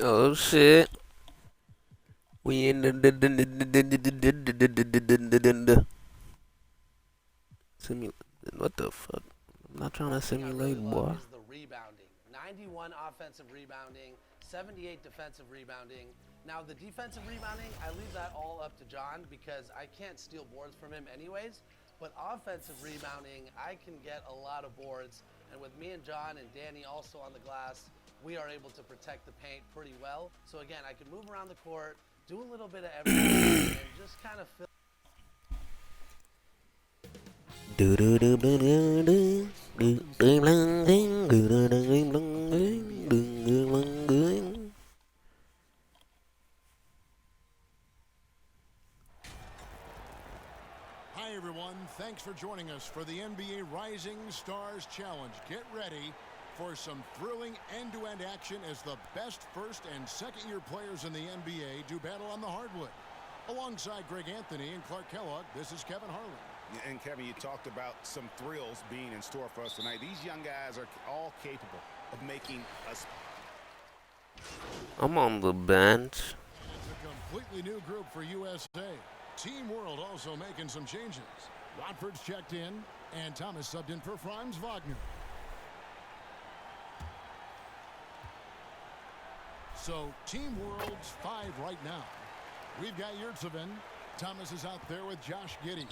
Oh shit. We in the simu. What the fuck? I'm not trying to One thing I really simulate, love boy. is the rebounding. 91 offensive rebounding, 78 defensive rebounding. Now, the defensive rebounding, I leave that all up to John because I can't steal boards from him anyways. But offensive rebounding, I can get a lot of boards. And with me and John and Danny also on the glass, we are able to protect the paint pretty well. So again, I can move around the court, do a little bit of everything, and just kind of fill. Do do do do do do do Welcome to do the lang NBA ding do do do Finals ding of lang the ding NBA. do do lang ding. Hi, everyone. Thanks for joining us for the NBA Rising Stars Challenge. Get ready for some thrilling end-to-end action as the best first and second-year players in the NBA do battle on the hardwood. Alongside Greg Anthony and Clark Kellogg, this is Kevin Harlan. And Kevin, you talked about some thrills being in store for us tonight. These young guys are all capable of making us. I'm on the bench. It's a completely new group for USA. Team World also making some changes. Watford's checked in, and Thomas subbed in for Franz Wagner. So, Team World's 5 right now. We've got Yurtseven. Thomas is out there with Josh Giddey.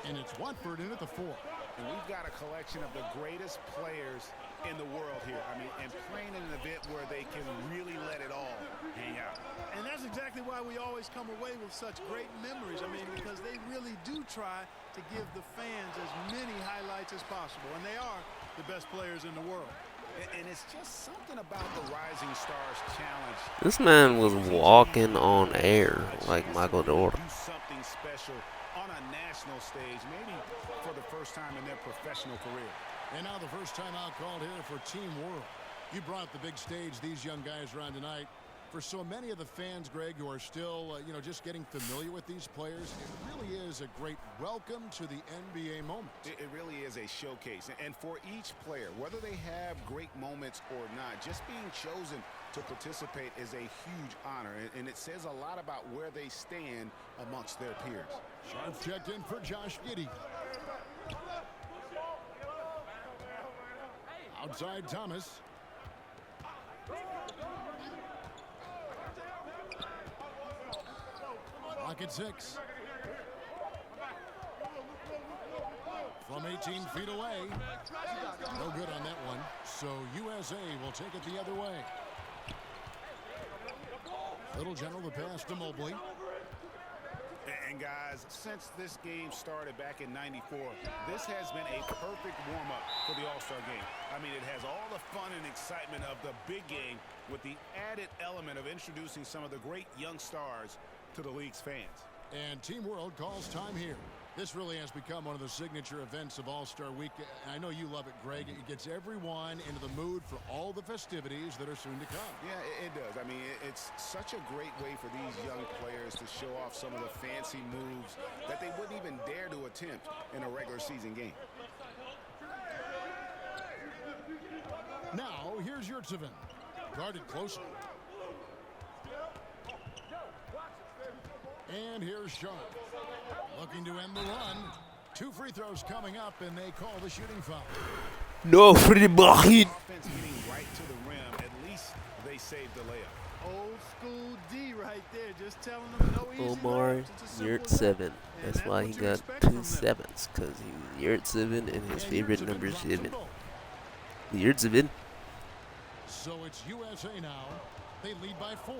And it's Watford in at the 4. And we've got a collection of the greatest players in the world here. I mean, and playing in an event where they can really let it all hang out. And that's exactly why we always come away with such great memories. I mean, because they really do try to give the fans as many highlights as possible. And they are the best players in the world. And it's just something about the Rising Stars Challenge. This man was walking on air like Michael Jordan. Do something special on a national stage, maybe for the first time in their professional career. And now the first time out called here for Team World. You brought the big stage these young guys are on tonight. For so many of the fans, Greg, who are still, just getting familiar with these players, it really is a great welcome to the NBA moment. It really is a showcase. And for each player, whether they have great moments or not, just being chosen to participate is a huge honor. And it says a lot about where they stand amongst their peers. Sharp checked in for Josh Giddey. Outside Thomas. Clock at 6. From 18 feet away. No good on that one. So USA will take it the other way. Little General the pass to Mobley. And guys, since this game started back in '94, this has been a perfect warm-up for the All-Star game. I mean, it has all the fun and excitement of the big game with the added element of introducing some of the great young stars to the league's fans. And Team World calls time here. This really has become one of the signature events of All-Star Week. I know you love it, Greg. It gets everyone into the mood for all the festivities that are soon to come. Yeah, it does. I mean, it's such a great way for these young players to show off some of the fancy moves that they wouldn't even dare to attempt in a regular season game. Now, here's Yurtseven. Guarded closely. And here's Sharp. Looking to end the run. 2 free throws coming up, and they call the shooting foul. No, pretty boy. Offense getting right to the rim. At least they saved the layup. Old school D right there, just telling them no easy Omar layups. It's as simple as Yurt7. that. That's And why he what you got expect 2 from them. 7s, because he was Yurt7 and his And favorite Yurtseven number drops 7. them both. Yurt7. So it's USA now. They lead by 4.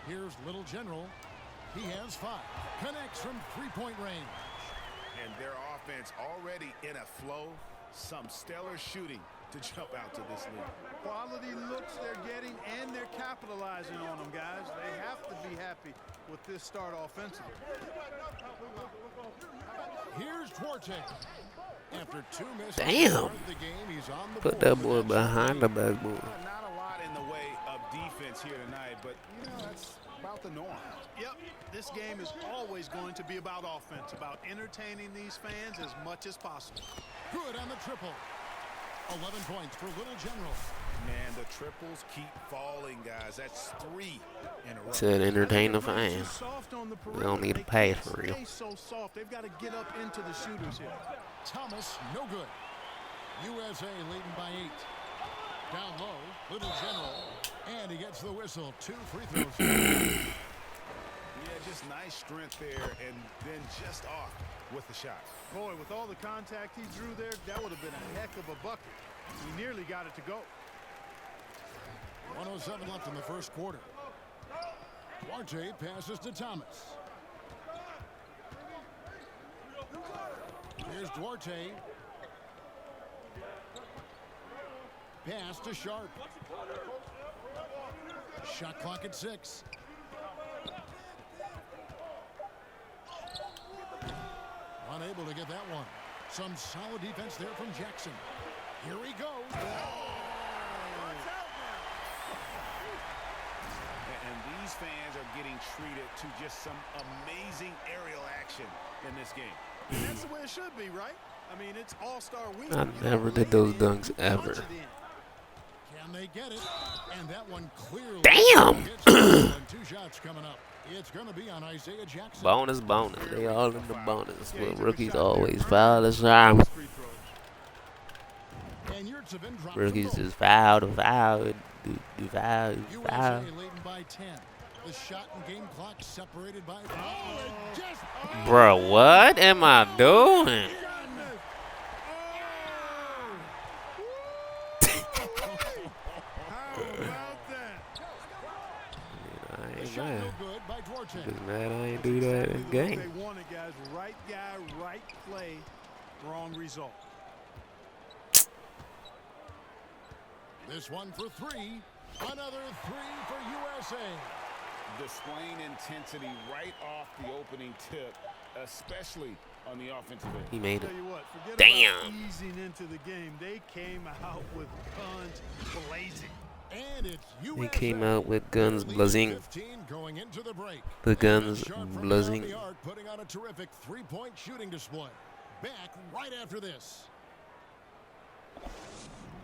Here's Little General. He has 5. Connects from three-point range. And their offense already in a flow. Some stellar shooting to jump out to this lead. Quality looks they're getting, and they're capitalizing on them, guys. They have to be happy with this start offensively. Here's Duarte. After 2 misses, Damn. the game, he's on the Put board that for boy that behind the backboard. Not a lot in the way of defense here tonight, but, that's about the norm. Yep, this game is always going to be about offense, about entertaining these fans as much as possible. Good on the triple. 11 points for Little General. Man, the triples keep falling, guys. That's 3 in a row. To entertain the fans. We don't need to pay for real. So soft. They've got to get up into the shooters here. Thomas, no good. USA leading by 8. Down low, Little General, and he gets the whistle. 2 free throws. Yeah, just nice strength there, and then just off with the shot. Boy, with all the contact he drew there, that would have been a heck of a bucket. He nearly got it to go. 1:07 left in the first quarter. Duarte passes to Thomas. Here's Duarte. Pass to Sharp. Shot clock at 6. Unable to get that one. Some solid defense there from Jackson. Here he goes. And these fans are getting treated to just some amazing aerial action in this game. And that's the way it should be, right? I mean, it's All-Star week. I never did those dunks ever. Can they get it? And that one clearly. Damn! 2 shots coming up. It's going to be on Isaiah Jackson. Bonus. They all in the bonus. But rookies always foul this time. And Yurtsevin drops Rookies the just foul. Do foul. USA leading by 10. The shot and game clock separated by. Bro, what am I doing? Just mad I ain't do that in the game. They wanted, guys. Right guy, right play, wrong result. This one for 3. Another 3 for USA. Displaying intensity right off the opening tip, especially on the offensive end. He made it. Tell you what, forget Damn. about easing into the game. They came out with guns blazing. And it's USA. He came out with guns blazing. 15 going into the break. The guns Sharp from blazing. beyond the arc, putting on a terrific 3-point shooting display. Back right after this.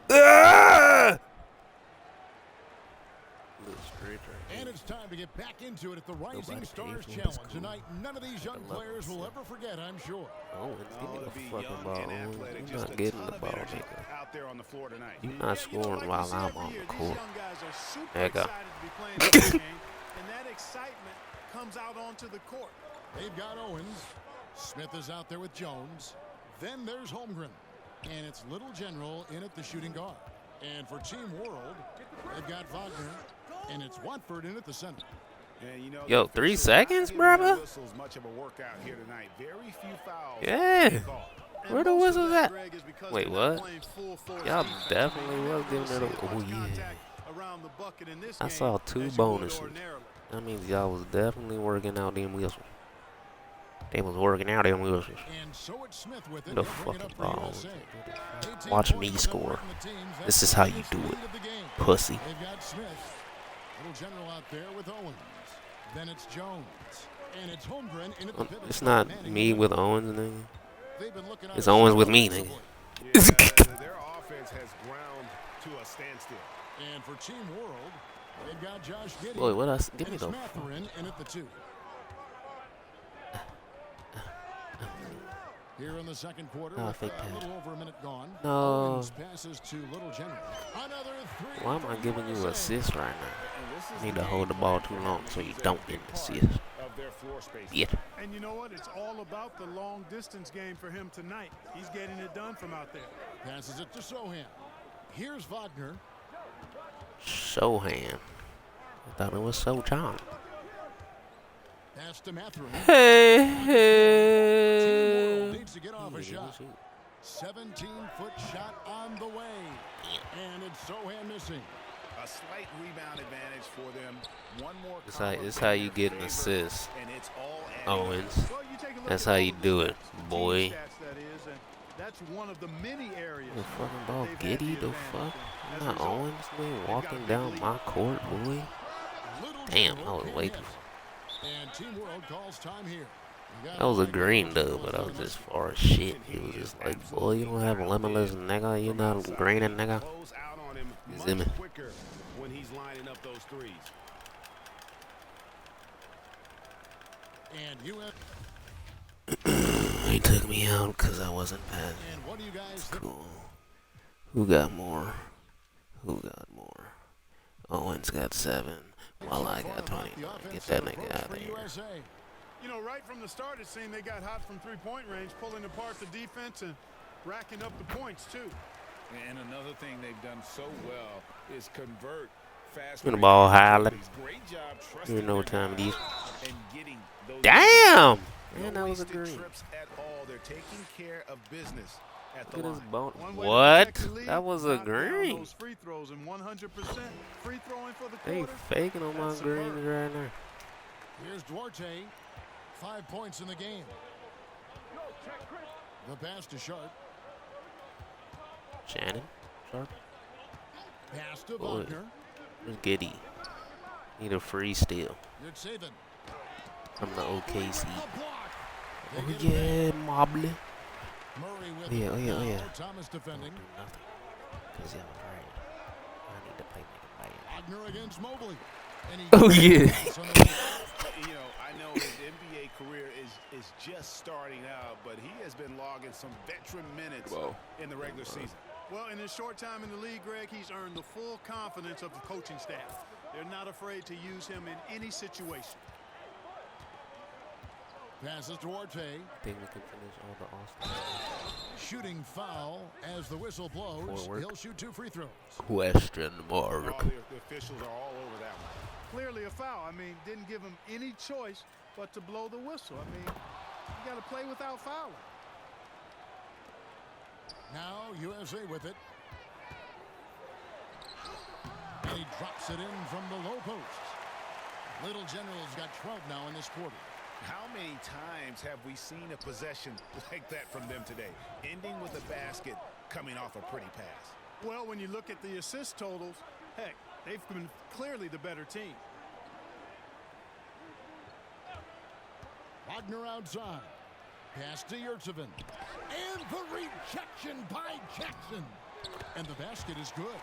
Ah! And it's time to get back into it at the Rising Nobody Stars pays for Challenge. this Tonight, none of these young players will ever forget, I'm sure. Owens, give me To the be fucking young ball. and Owens. athletic, You're just not a getting ton the of ball, energy nigga. out there on the floor tonight. You're not scoring while I'm on the court. There you go. To be playing this game, and that excitement comes out onto the court. They've got Owens. Smith is out there with Jones. Then there's Holmgren. And it's Little General in at the shooting guard. And for Team World, they've got Wagner. And it's Watford in at the center. And you know, Yo, 3 seconds, brother? Much of a workout here tonight. Very few fouls. Yeah. called. Where the whistles at? Greg, is because Wait, they're not what? playing full force Y'all defense. definitely was giving it a. Oh, yeah. Contact around the bucket in this I game saw 2 as you would bonuses. ordinarily. That means y'all was definitely working out them whistles. They was working out them whistles. And so it's Smith with it. The He'll bring it fucking up for ball. USA. 18 Watch points me for them score. leading the teams. This That's is the how you biggest do lead it, of the game. pussy. They've got Smith. Little General out there with Owens. Then it's Jones. And it's Holmgren in at the pivot. It's not Manning me in with the middle. Owens, nigga. They've been looking It's out Owens with me, offensively. nigga. Their offense has ground to a standstill. And for Team World, they've got Josh Giddey. Boy, what else? Give And me it's the. Matherin in at the 2. Here in the second quarter, Oh, with fake a pass. little over a minute gone. No. Owens passes to Little General. Another 3. Why am I for giving you USA. assists right now? And this is You need the to hold the game ball plan too for long them so you to don't be a get big an part assist. Of their floor space. Yeah. And you know what? It's all about the long distance game for him tonight. He's getting it done from out there. Passes it to Sohan. Here's Wagner. Sohan. I thought it was Sochan. Pass to Matherin. Hey, Team World hey. needs to get off a shot. 17-foot shot on the way. And it's Sohan missing. A slight rebound advantage for them. One more. It's how you get an assist, And it's all Owens. Well, you take a look That's at how all you the do it, team boy. stats, that is, and that's one of the many areas. The fucking ball, they've had Giddy, the advantage. fuck? As a Not result, Owens, man, they've got walking a big down lead. my court, boy. Little Damn, I General was can't waiting. hit. And Team World calls time here. That was a green though, but I was just far as shit. He was just like, boy, you don't have limitless, nigga. You not green, nigga. Close out on him You see me? much quicker when he's lining up those threes. And you have. He took me out because I wasn't passing. And what do you guys think? Cool. Who got more? Who got more? Owens got 7, while I got 29. Get that nigga out of here. You know, right from the start, it seemed they got hot from three-point range, pulling apart the defense and racking up the points, too. And another thing they've done so well is convert fast. Been the ball highlight. Great job You know what time it is. and getting those. Damn! No Man, that was a wasted green. trips at all. They're taking care of business at the Look at this line. bone. One way to What? protect the lead, That was a knock down green. those free throws and 100% free throwing for the They quarter. faking on my That's greens superb. right now. Here's Duarte. 5 points in the game. The pass to Sharp. Shannon? Sharp? Pass to Boy. Wagner. Where's Giddy? Need a free steal Good saving. from the OKC. A block. They Oh get it yeah, Mobley. back. Murray with Yeah, it. oh yeah, oh Now yeah. Thomas defending. Don't do nothing. Cause I'm afraid. I need to play nigga bad. Wagner against Mobley. And he Oh yeah. You know, I know his NBA career is just starting out, but he has been logging some veteran minutes in the regular season. Well, in his short time in the league, Greg, he's earned the full confidence of the coaching staff. They're not afraid to use him in any situation. Passes Duarte. Think we can finish all the All-Stars. Shooting foul as the whistle blows. Forward. He'll shoot 2 free throws. Question All mark. the officials are all over that one. Clearly a foul. I mean, didn't give him any choice but to blow the whistle. I mean, you got to play without fouling. Now USA with it. And he drops it in from the low post. Little General's got 12 now in this quarter. How many times have we seen a possession like that from them today, ending with a basket coming off a pretty pass? Well, when you look at the assist totals, heck, they've been clearly the better team. Wagner outside. Pass to Yurtsevin. And the rejection by Jackson. And the basket is good.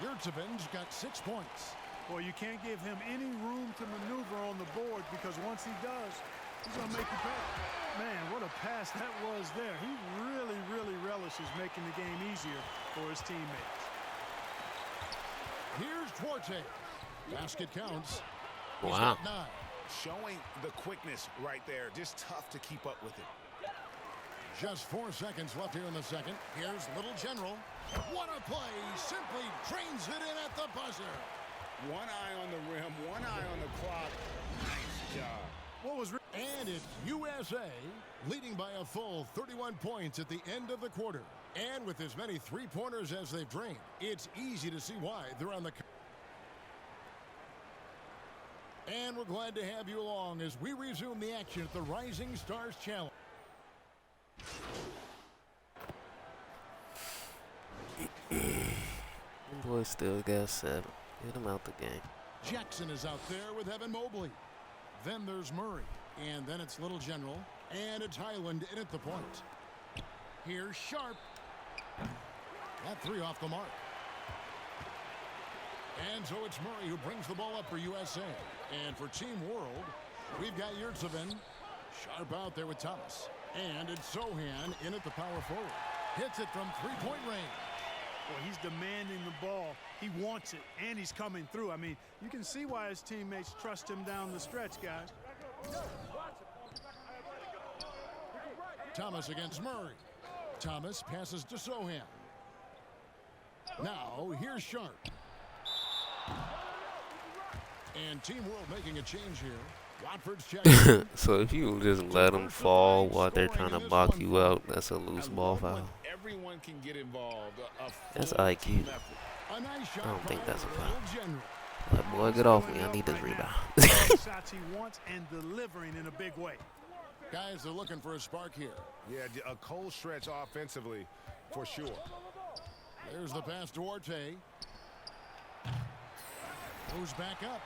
Yurtsevin's got 6 points. Well, you can't give him any room to maneuver on the board because once he does, he's going to make you pay. Man, what a pass that was there. He really, really relishes making the game easier for his teammates. Here's Duarte. Basket counts. He's Wow. got 9. Showing the quickness right there. Just tough to keep up with it. Just 4 seconds left here in the second. Here's Little General. What a play. Simply drains it in at the buzzer. One eye on the rim, one eye on the clock. Nice job. What was And it's USA leading by a full 31 points at the end of the quarter. And with as many three-pointers as they've drained, it's easy to see why they're on the... And we're glad to have you along as we resume the action at the Rising Stars Challenge. Boy still got 7. Get him out the game. Jackson is out there with Evan Mobley. Then there's Murray. And then it's Little General. And it's Highland in at the point. Here's Sharp. That 3 off the mark. And so it's Murray who brings the ball up for USA. And for Team World, we've got Yurtsevin. Sharp out there with Thomas. And it's Sohan in at the power forward. Hits it from 3-point range. Well, he's demanding the ball. He wants it, and he's coming through. I mean, you can see why his teammates trust him down the stretch, guys. Thomas against Murray. Thomas passes to Sohan. Now, here's Sharp. And Team World making a change here. Watford's checking. So if you just let them fall while they're trying to box you out, that's a loose ball foul. Everyone can get involved. That's IQ. A nice shot I don't think by that's a Little foul. General. But boy, get off me. I need this rebound. Shots he wants and delivering in a big way. Guys, they're looking for a spark here. Yeah, a cold stretch offensively, for sure. There's the pass to Duarte. Goes back up.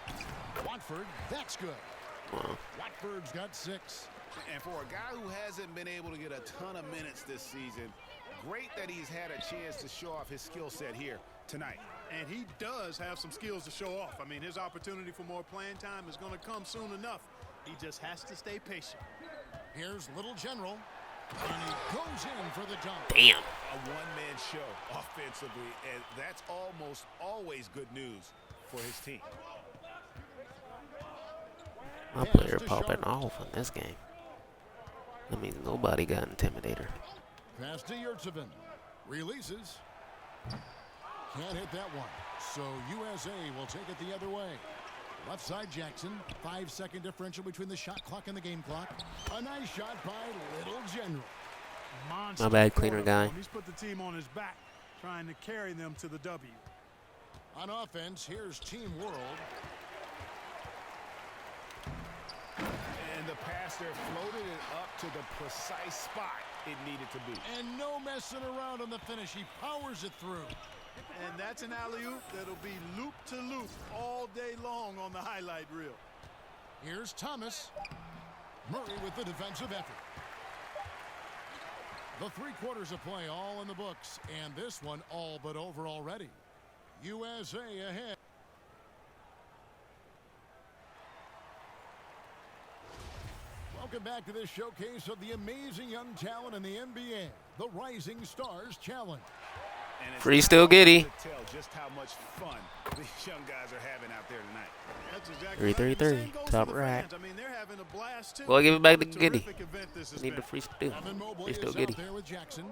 Watford, that's good. Wow. Watford's got 6. And for a guy who hasn't been able to get a ton of minutes this season, great that he's had a chance to show off his skill set here tonight. And he does have some skills to show off. I mean, his opportunity for more playing time is going to come soon enough. He just has to stay patient. Here's Little General, and he goes in for the dunk. Damn. A one-man show offensively, and that's almost always good news for his team. My player popping off in this game. That means nobody got intimidator. Pass to Yurtsevin. Releases. Can't hit that one. So USA will take it the other way. Left side Jackson. 5-second differential between the shot clock and the game clock. A nice shot by Little General. My bad, cleaner guy. He's put the team on his back, trying to carry them to the W. On offense, here's Team World. And the pass there floated it up to the precise spot it needed to be. And no messing around on the finish. He powers it through. And that's an alley-oop that'll be loop to loop all day long on the highlight reel. Here's Thomas. Murray with the defensive effort. The 3 quarters of play all in the books, and this one all but over already. USA ahead. Welcome back to this showcase of the amazing young talent in the NBA, the Rising Stars Challenge. And it's Free still Giddy. to tell just how much fun these young guys are having out there tonight. That's exactly 3-3-3, right. Same goes top for the right. fans. I mean, they're having a blast too. Well, give it back to What a Giddy. terrific event this has Need been. the free still. Evan Mobley Free is still out Giddy. there with Jackson,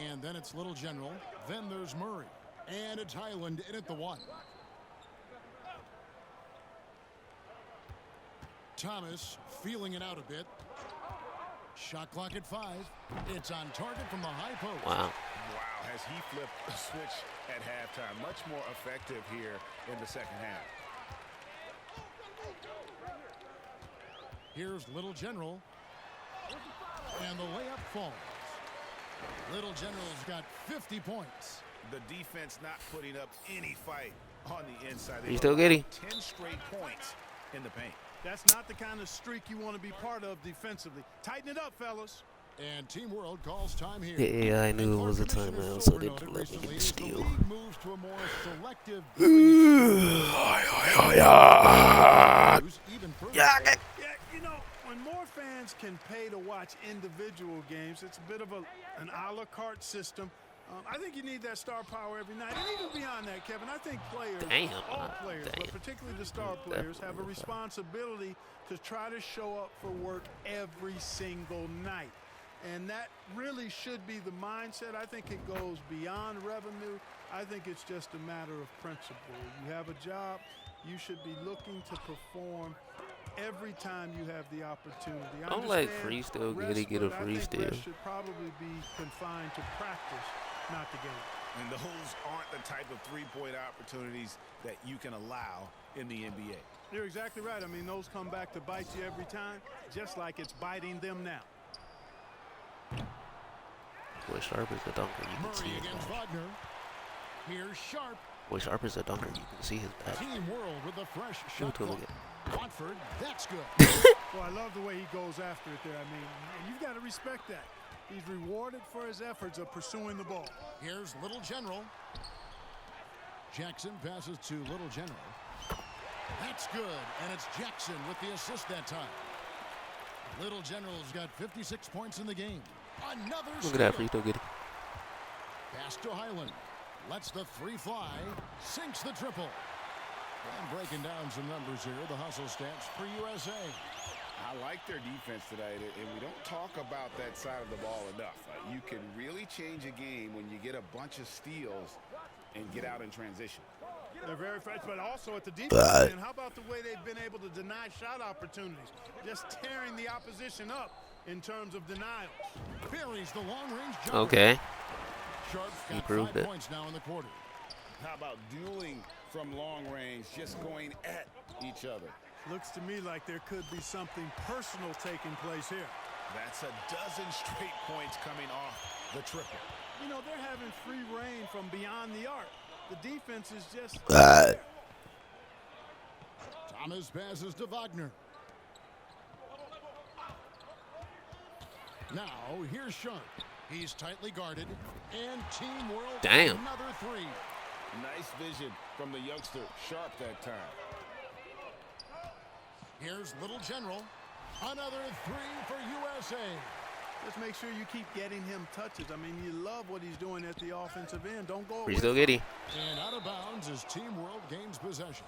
and then it's Little General. Then there's Murray, and it's Highland in at the 1. Thomas feeling it out a bit. Shot clock at 5. It's on target from the high post. Wow. Wow, has he flipped the switch at halftime. Much more effective here in the second half. Here's Little General. And the layup falls. Little General's got 50 points. The defense not putting up any fight on the inside. You still Giddy. 10 straight points in the paint. That's not the kind of streak you want to be part of defensively. Tighten it up, fellas. And Team World calls time here. Yeah, I knew it was a timeout, so they let me get the steal. Moves to a more selective Yeah, you know, when more fans can pay to watch individual games, it's a bit of an a la carte system. I think you need that star power every night. And even beyond that, Kevin, I think players, all players, but particularly the star players, have a responsibility to try to show up for work every single night. And that really should be the mindset. I think it goes beyond revenue. I think it's just a matter of principle. You have a job, you should be looking to perform every time you have the opportunity. Don't let free still Giddy get a free steal. Rest should probably be confined to practice, not the game. And those aren't the type of three-point opportunities that you can allow in the NBA. You're exactly right. I mean, those come back to bite you every time, just like it's biting them now. Boy, Sharp is a dunker. You can see Murray his against back. Wagner. Here's Sharp. Boy, Sharp is a dunker. You can see his back. Team World with a fresh Show shot to him clock. again. Watford, that's good. Well, I love the way he goes after it there. I mean, and you've got to respect that. He's rewarded for his efforts of pursuing the ball. Here's Little General. Jackson passes to Little General. That's good, and it's Jackson with the assist that time. Little General's got 56 points in the game. Another Look at that free throw Giddy. Pass to Highland. Lets the 3 fly. Sinks the triple. And breaking down some numbers here, the hustle stats for USA. I like their defense tonight, and we don't talk about that side of the ball enough. You can really change a game when you get a bunch of steals and get out in transition. They're very fresh, but also at the defense end, how about the way they've been able to deny shot opportunities? Just tearing the opposition up in terms of denials. Buries the long-range jumper. Okay. Sharp's He got proved 5 it. points now in the quarter. How about dueling from long range, just going at each other? Looks to me like there could be something personal taking place here. That's a dozen straight points coming off the triple. You know, they're having free reign from beyond the arc. The defense is just Thomas passes to Wagner. Now, here's Sharp. He's tightly guarded. And Team World. Damn. Another three. Nice vision from the youngster. Sharp that time. Here's Little General. Another three for USA. Just make sure you keep getting him touches. I mean, you love what he's doing at the offensive end. Don't go away. Free throw, Giddy. And out of bounds as Team World gains possession.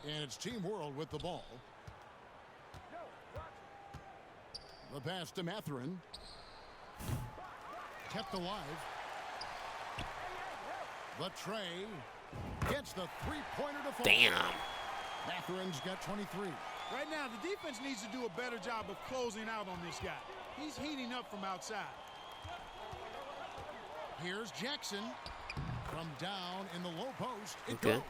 And it's Team World with the ball. The pass to Mathurin. Kept alive. The tray. Gets the three-pointer to fall. Damn. Mathurin's got 23. Right now, the defense needs to do a better job of closing out on this guy. He's heating up from outside. Here's Jackson. From down in the low post, it Okay. goes.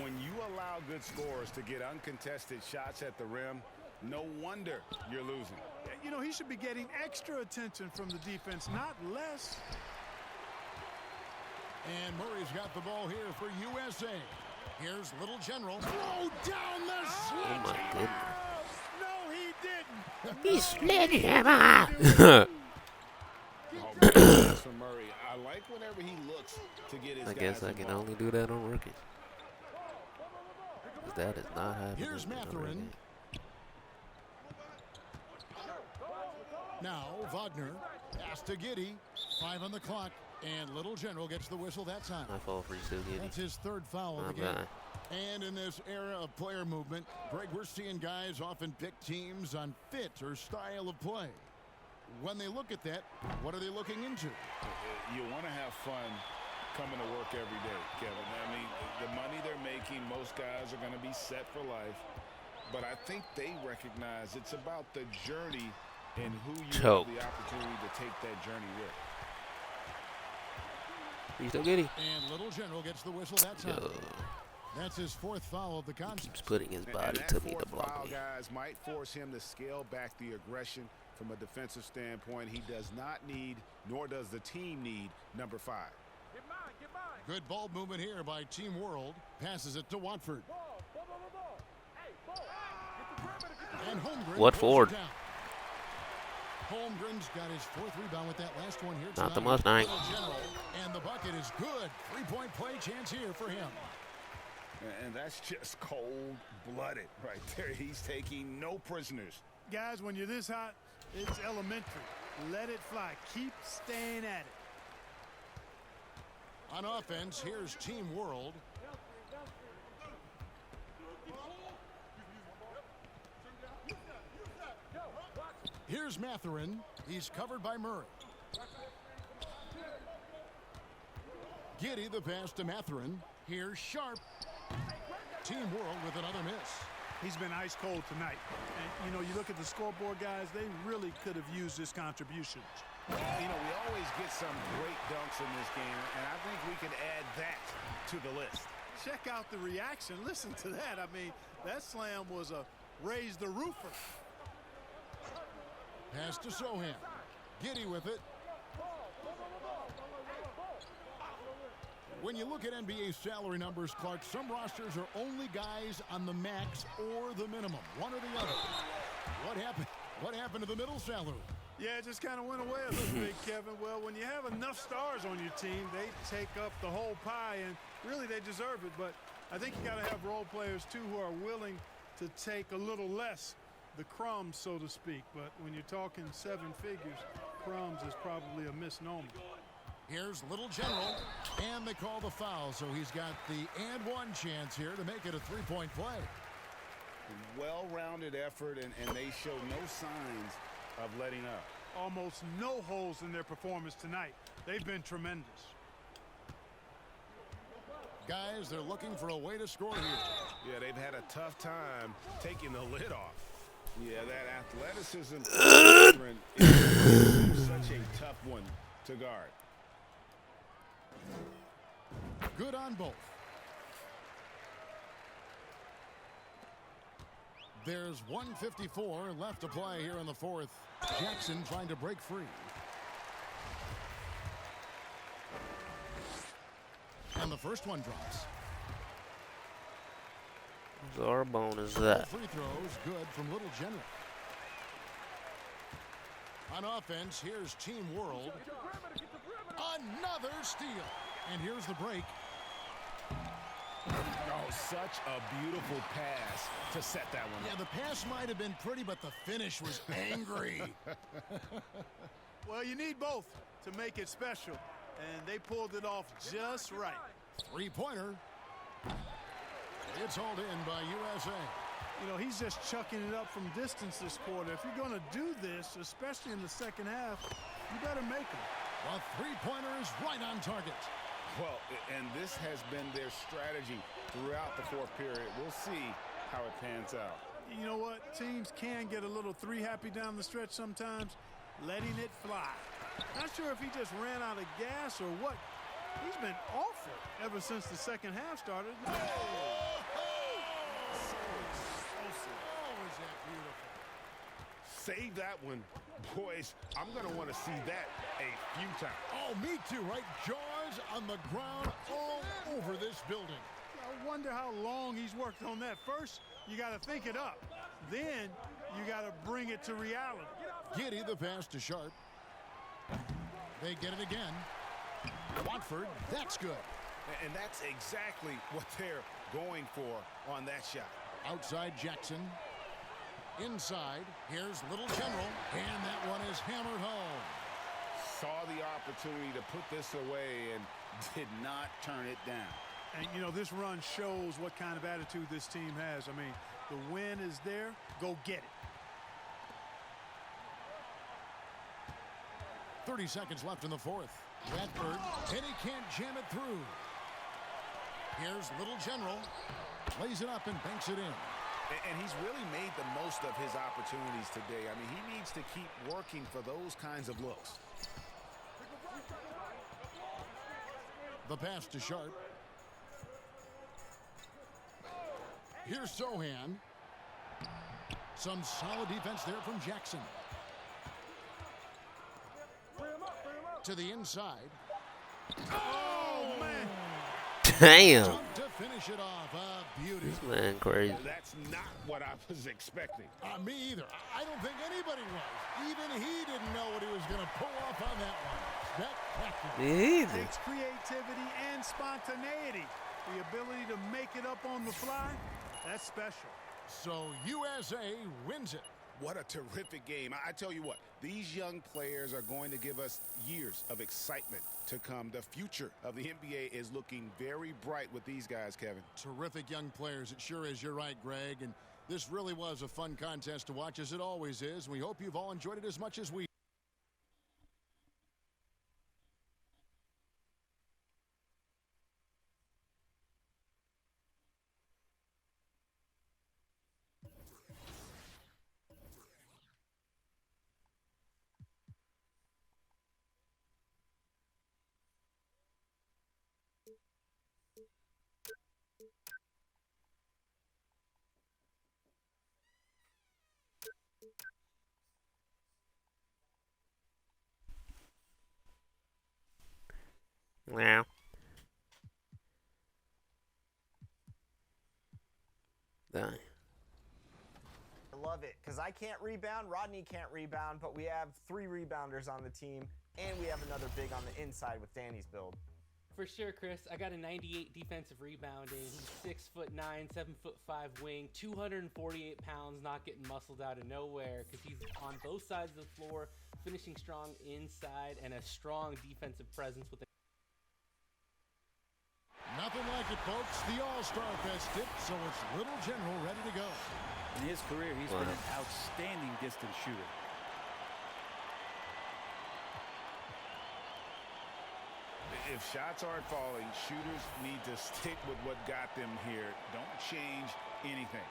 When you allow good scorers to get uncontested shots at the rim, no wonder you're losing. You know, he should be getting extra attention from the defense, not less. And Murray's got the ball here for USA. Here's Little General. Throw down the Oh my No, he didn't. goodness. He sledgehammer. From Murray, I like whenever he looks to get his I guess guys I can involved. only do that on rookies. 'Cause that is not happening. Here's in a Mathurin. regular. Now Wagner. Pass to Giddey. 5 on the clock. And Little General gets the whistle that time. My fault for you, still Giddy. That's his third foul of My the game. bad. And in this era of player movement, Greg, we're seeing guys often pick teams on fit or style of play. When they look at that, what are they looking into? You want to have fun coming to work every day, Kevin. I mean, the money they're making, most guys are going to be set for life. But I think they recognize it's about the journey and who you Choke. have the opportunity to take that journey with. You still Giddy? And Little General gets the whistle that time. Yo, That's his fourth foul of the keeps contest. putting his And body that to me to fourth block foul, me. guys, might force him to scale back the aggression from a defensive standpoint. He does not need, nor does the team need, number 5. Good ball movement here by Team World. Passes it to Watford. And Holmgren. What pulls it forward? down. Holmgren's got his 4th rebound with that last one here Not the tonight. Mustang. Little General, and the bucket is good. 3-point play chance here for him. And that's just cold-blooded right there. He's taking no prisoners. Guys, when you're this hot, it's elementary. Let it fly. Keep staying at it. On offense, here's Team World. Here's Mathurin. He's covered by Murray. Giddey, the pass to Mathurin. Here's Sharp. Team World with another miss. He's been ice cold tonight. And, you know, you look at the scoreboard, guys, they really could have used his contribution. You know, we always get some great dunks in this game, and I think we can add that to the list. Check out the reaction. Listen to that. I mean, that slam was a raise the roofer. Pass to Sohan. Giddey with it. When you look at NBA salary numbers, Clark, some rosters are only guys on the max or the minimum, one or the other. What happened to the middle salary? Yeah, it just kind of went away a little bit, Kevin. Well, when you have enough stars on your team, they take up the whole pie, and really they deserve it. But I think you got to have role players, too, who are willing to take a little less, the crumbs, so to speak. But when you're talking 7 figures, crumbs is probably a misnomer. Here's Little General, and they call the foul, so he's got the and one chance here to make it a 3-point play. Well-rounded effort, and they show no signs of letting up. Almost no holes in their performance tonight. They've been tremendous. Guys, they're looking for a way to score here. Yeah, they've had a tough time taking the lid off. Yeah, that athleticism is such a tough one to guard. Good on both. There's 1:54 left to play here in the 4th. Jackson trying to break free. And the first one drops. Garbone is All that? free throws good from Little General. On offense, here's Team World. Another steal. And here's the break. Oh, such a beautiful pass to set that one Yeah, up. the pass might have been pretty, but the finish was angry. Well, you need both to make it special, and they pulled it off just right. Three-pointer. It's hauled in by USA. You know, he's just chucking it up from distance this quarter. If you're going to do this, especially in the second half, you better make them. The three-pointer is right on target. Well, and this has been their strategy throughout the fourth period. We'll see how it pans out. You know what? Teams can get a little three-happy down the stretch sometimes, letting it fly. Not sure if he just ran out of gas or what. He's been awful ever since the second half started. Oh, is that beautiful. Save that one. Boys, I'm going to want to see that a few times. Oh, me too, right? Jaws on the ground all over this building. I wonder how long he's worked on that. First, you got to think it up. Then, you got to bring it to reality. Giddy the pass to Sharp. They get it again. Watford, that's good. And that's exactly what they're going for on that shot. Outside Jackson. Inside, here's Little General, and that one is hammered home. Saw the opportunity to put this away and did not turn it down. And, you know, this run shows what kind of attitude this team has. I mean, the win is there. Go get it. 30 seconds left in the fourth. Radford, and he can't jam it through. Here's Little General. Lays it up and banks it in. And he's really made the most of his opportunities today. I mean, he needs to keep working for those kinds of looks. The pass to Sharp. Here's Sohan. Some solid defense there from Jackson. To the inside. Oh, man. Damn. To finish it off. Beauty. This man crazy. That's not what I was expecting. Me either. I don't think anybody was. Even he didn't know what he was going to pull off on that one. Spectacular. Me either. Takes creativity and spontaneity. The ability to make it up on the fly, that's special. So USA wins it. What a terrific game. I tell you what, these young players are going to give us years of excitement to come. The future of the NBA is looking very bright with these guys, Kevin. Terrific young players. It sure is. You're right, Greg. And this really was a fun contest to watch, as it always is. We hope you've all enjoyed it as much as we. Wow. Dang. I love it because I can't rebound, Rodney can't rebound, but we have 3 rebounders on the team, and we have another big on the inside with Danny's build. For sure, Chris. I got a 98 defensive rebounding. He's 6'9", 7'5" wing, 248 pounds, not getting muscled out of nowhere because he's on both sides of the floor, finishing strong inside, and a strong defensive presence with a Nothing like it, folks. The All-Star Fest dip, so it's Little General ready to go. In his career, he's been an outstanding distance shooter. If shots aren't falling, shooters need to stick with what got them here. Don't change anything.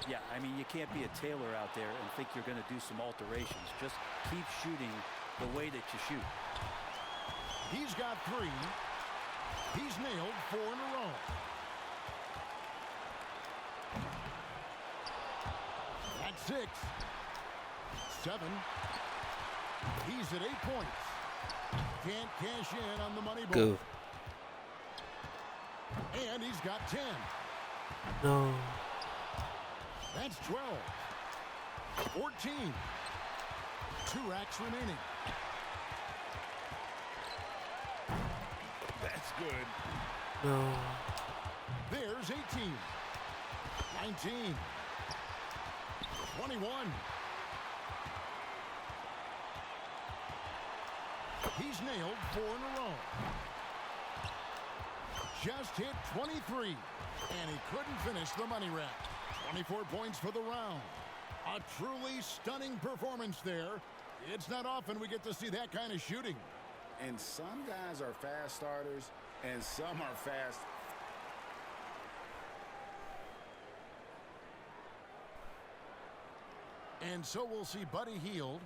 Yeah, I mean, you can't be a tailor out there and think you're going to do some alterations. Just keep shooting the way that you shoot. He's got 3. He's nailed 4 in a row. That's 6. 7. He's at 8 points. Can't cash in on the money ball. Go. And he's got 10. No. That's 12. 14. 2 racks remaining. That's good. No. There's 18. 19. 21. He's nailed 4 in a row. Just hit 23. And he couldn't finish the money rack. 24 points for the round. A truly stunning performance there. It's not often we get to see that kind of shooting. And some guys are fast starters, and some are fast. And so we'll see Buddy Hield.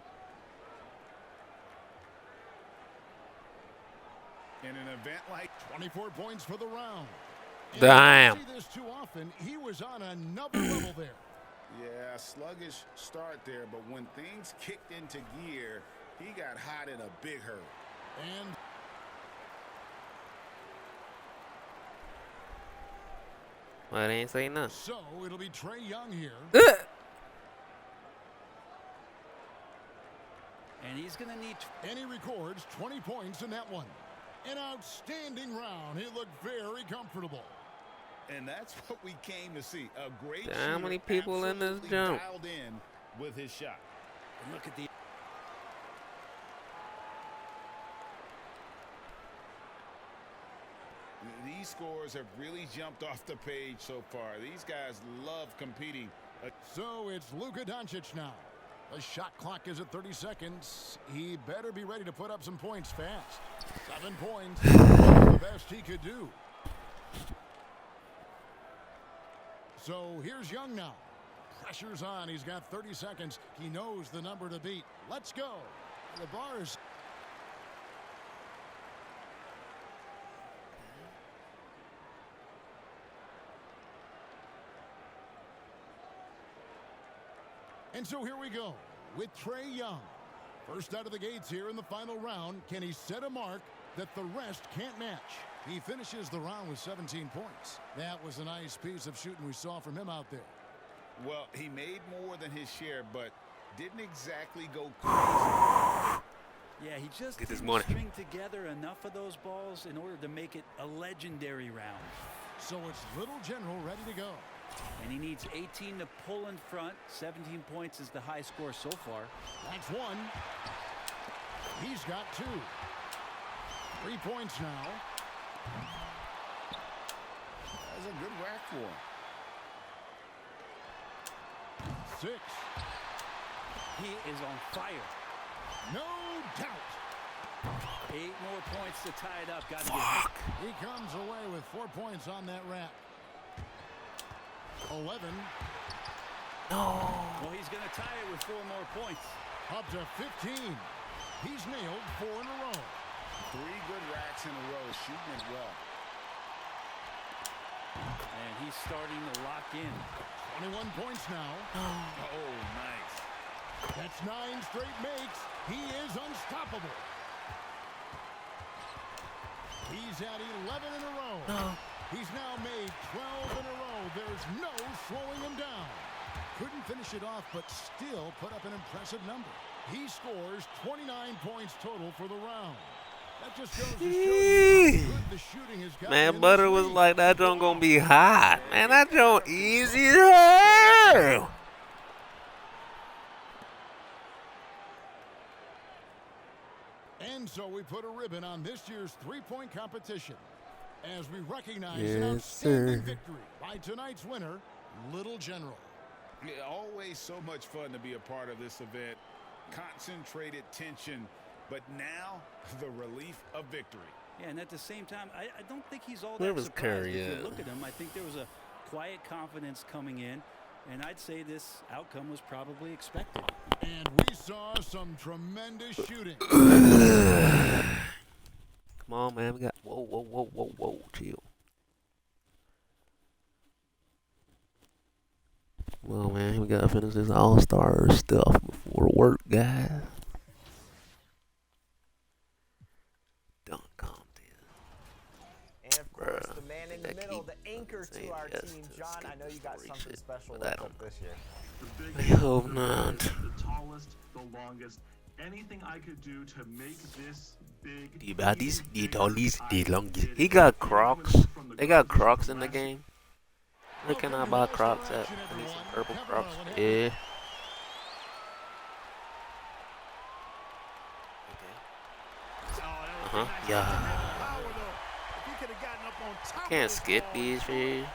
In an event like 24 points for the round. And Damn. we don't see this too often. He was on another level there. Yeah, sluggish start there, but when things kicked into gear, he got hot in a big hurry. And Well, they ain't saying nothing. so it'll be Trae Young here. And he's going to need. And he records 20 points in that one. An outstanding round. He looked very comfortable. And that's what we came to see. A great How shooter, many people in this absolutely jump? dialed in with his shot. And look at the. These scores have really jumped off the page so far. These guys love competing. So it's Luka Doncic now. The shot clock is at 30 seconds. He better be ready to put up some points fast. 7 points. The best he could do. So here's Young now. Pressure's on. He's got 30 seconds. He knows the number to beat. Let's go. The bars. And so here we go with Trae Young. First out of the gates here in the final round. Can he set a mark that the rest can't match? He finishes the round with 17 points. That was a nice piece of shooting we saw from him out there. Well, he made more than his share, but didn't exactly go crazy. Yeah, he just Get this didn't money. string together enough of those balls in order to make it a legendary round. So it's Little General ready to go. And he needs 18 to pull in front. 17 points is the high score so far. That's 1. He's got 2. 3 points now. That was a good rack for him. 6. He is on fire. No doubt. 8 more points to tie it up. Got to Fuck. He comes away with 4 points on that rack. 11. No. Well, he's going to tie it with 4 more points. Up to 15. He's nailed 4 in a row. 3 good racks in a row, shooting it well. And he's starting to lock in. 21 points now. Oh, nice. That's 9 straight makes. He is unstoppable. He's at 11 in a row. No. He's now made 12 in a row. There's no slowing him down. Couldn't finish it off, but still put up an impressive number. He scores 29 points total for the round. That just goes to show you how good the shooting has gotten. Man, in Butter this was league. like, that joint gonna be hot. Man, that joint easy as hell. And so we put a ribbon on this year's three-point competition as we recognize Yes, an outstanding sir. victory by tonight's winner, Little General. Yeah, always so much fun to be a part of this event. Concentrated tension, but now the relief of victory. Yeah, and at the same time, I don't think he's all Where that was surprised. Curry If at? you look at him, I think there was a quiet confidence coming in, and I'd say this outcome was probably expected. And we saw some tremendous shooting. Come on, man. We got. Whoa, whoa, whoa, whoa, whoa. Chill. Come on, man. We gotta finish this all-star stuff before work, guys. Dunk contest. And of course, bruh. the man in the Think I middle, keep the anchor saying to our yes team. to John, I skip know the you got story something shit, special but I with don't up this year. I hope not. The tallest, the longest. Anything I could do to make this big. The baddies, the even dollies, bigger, the I longies. did He it. got And Crocs. coming over from the They got guard position Crocs from in the last game. Where can I Welcome to buy All-Star Crocs at? action, I need some everyone. purple Kevin Crocs. Harlan. Yeah. Uh-huh. Yeah. Can't skip these shit.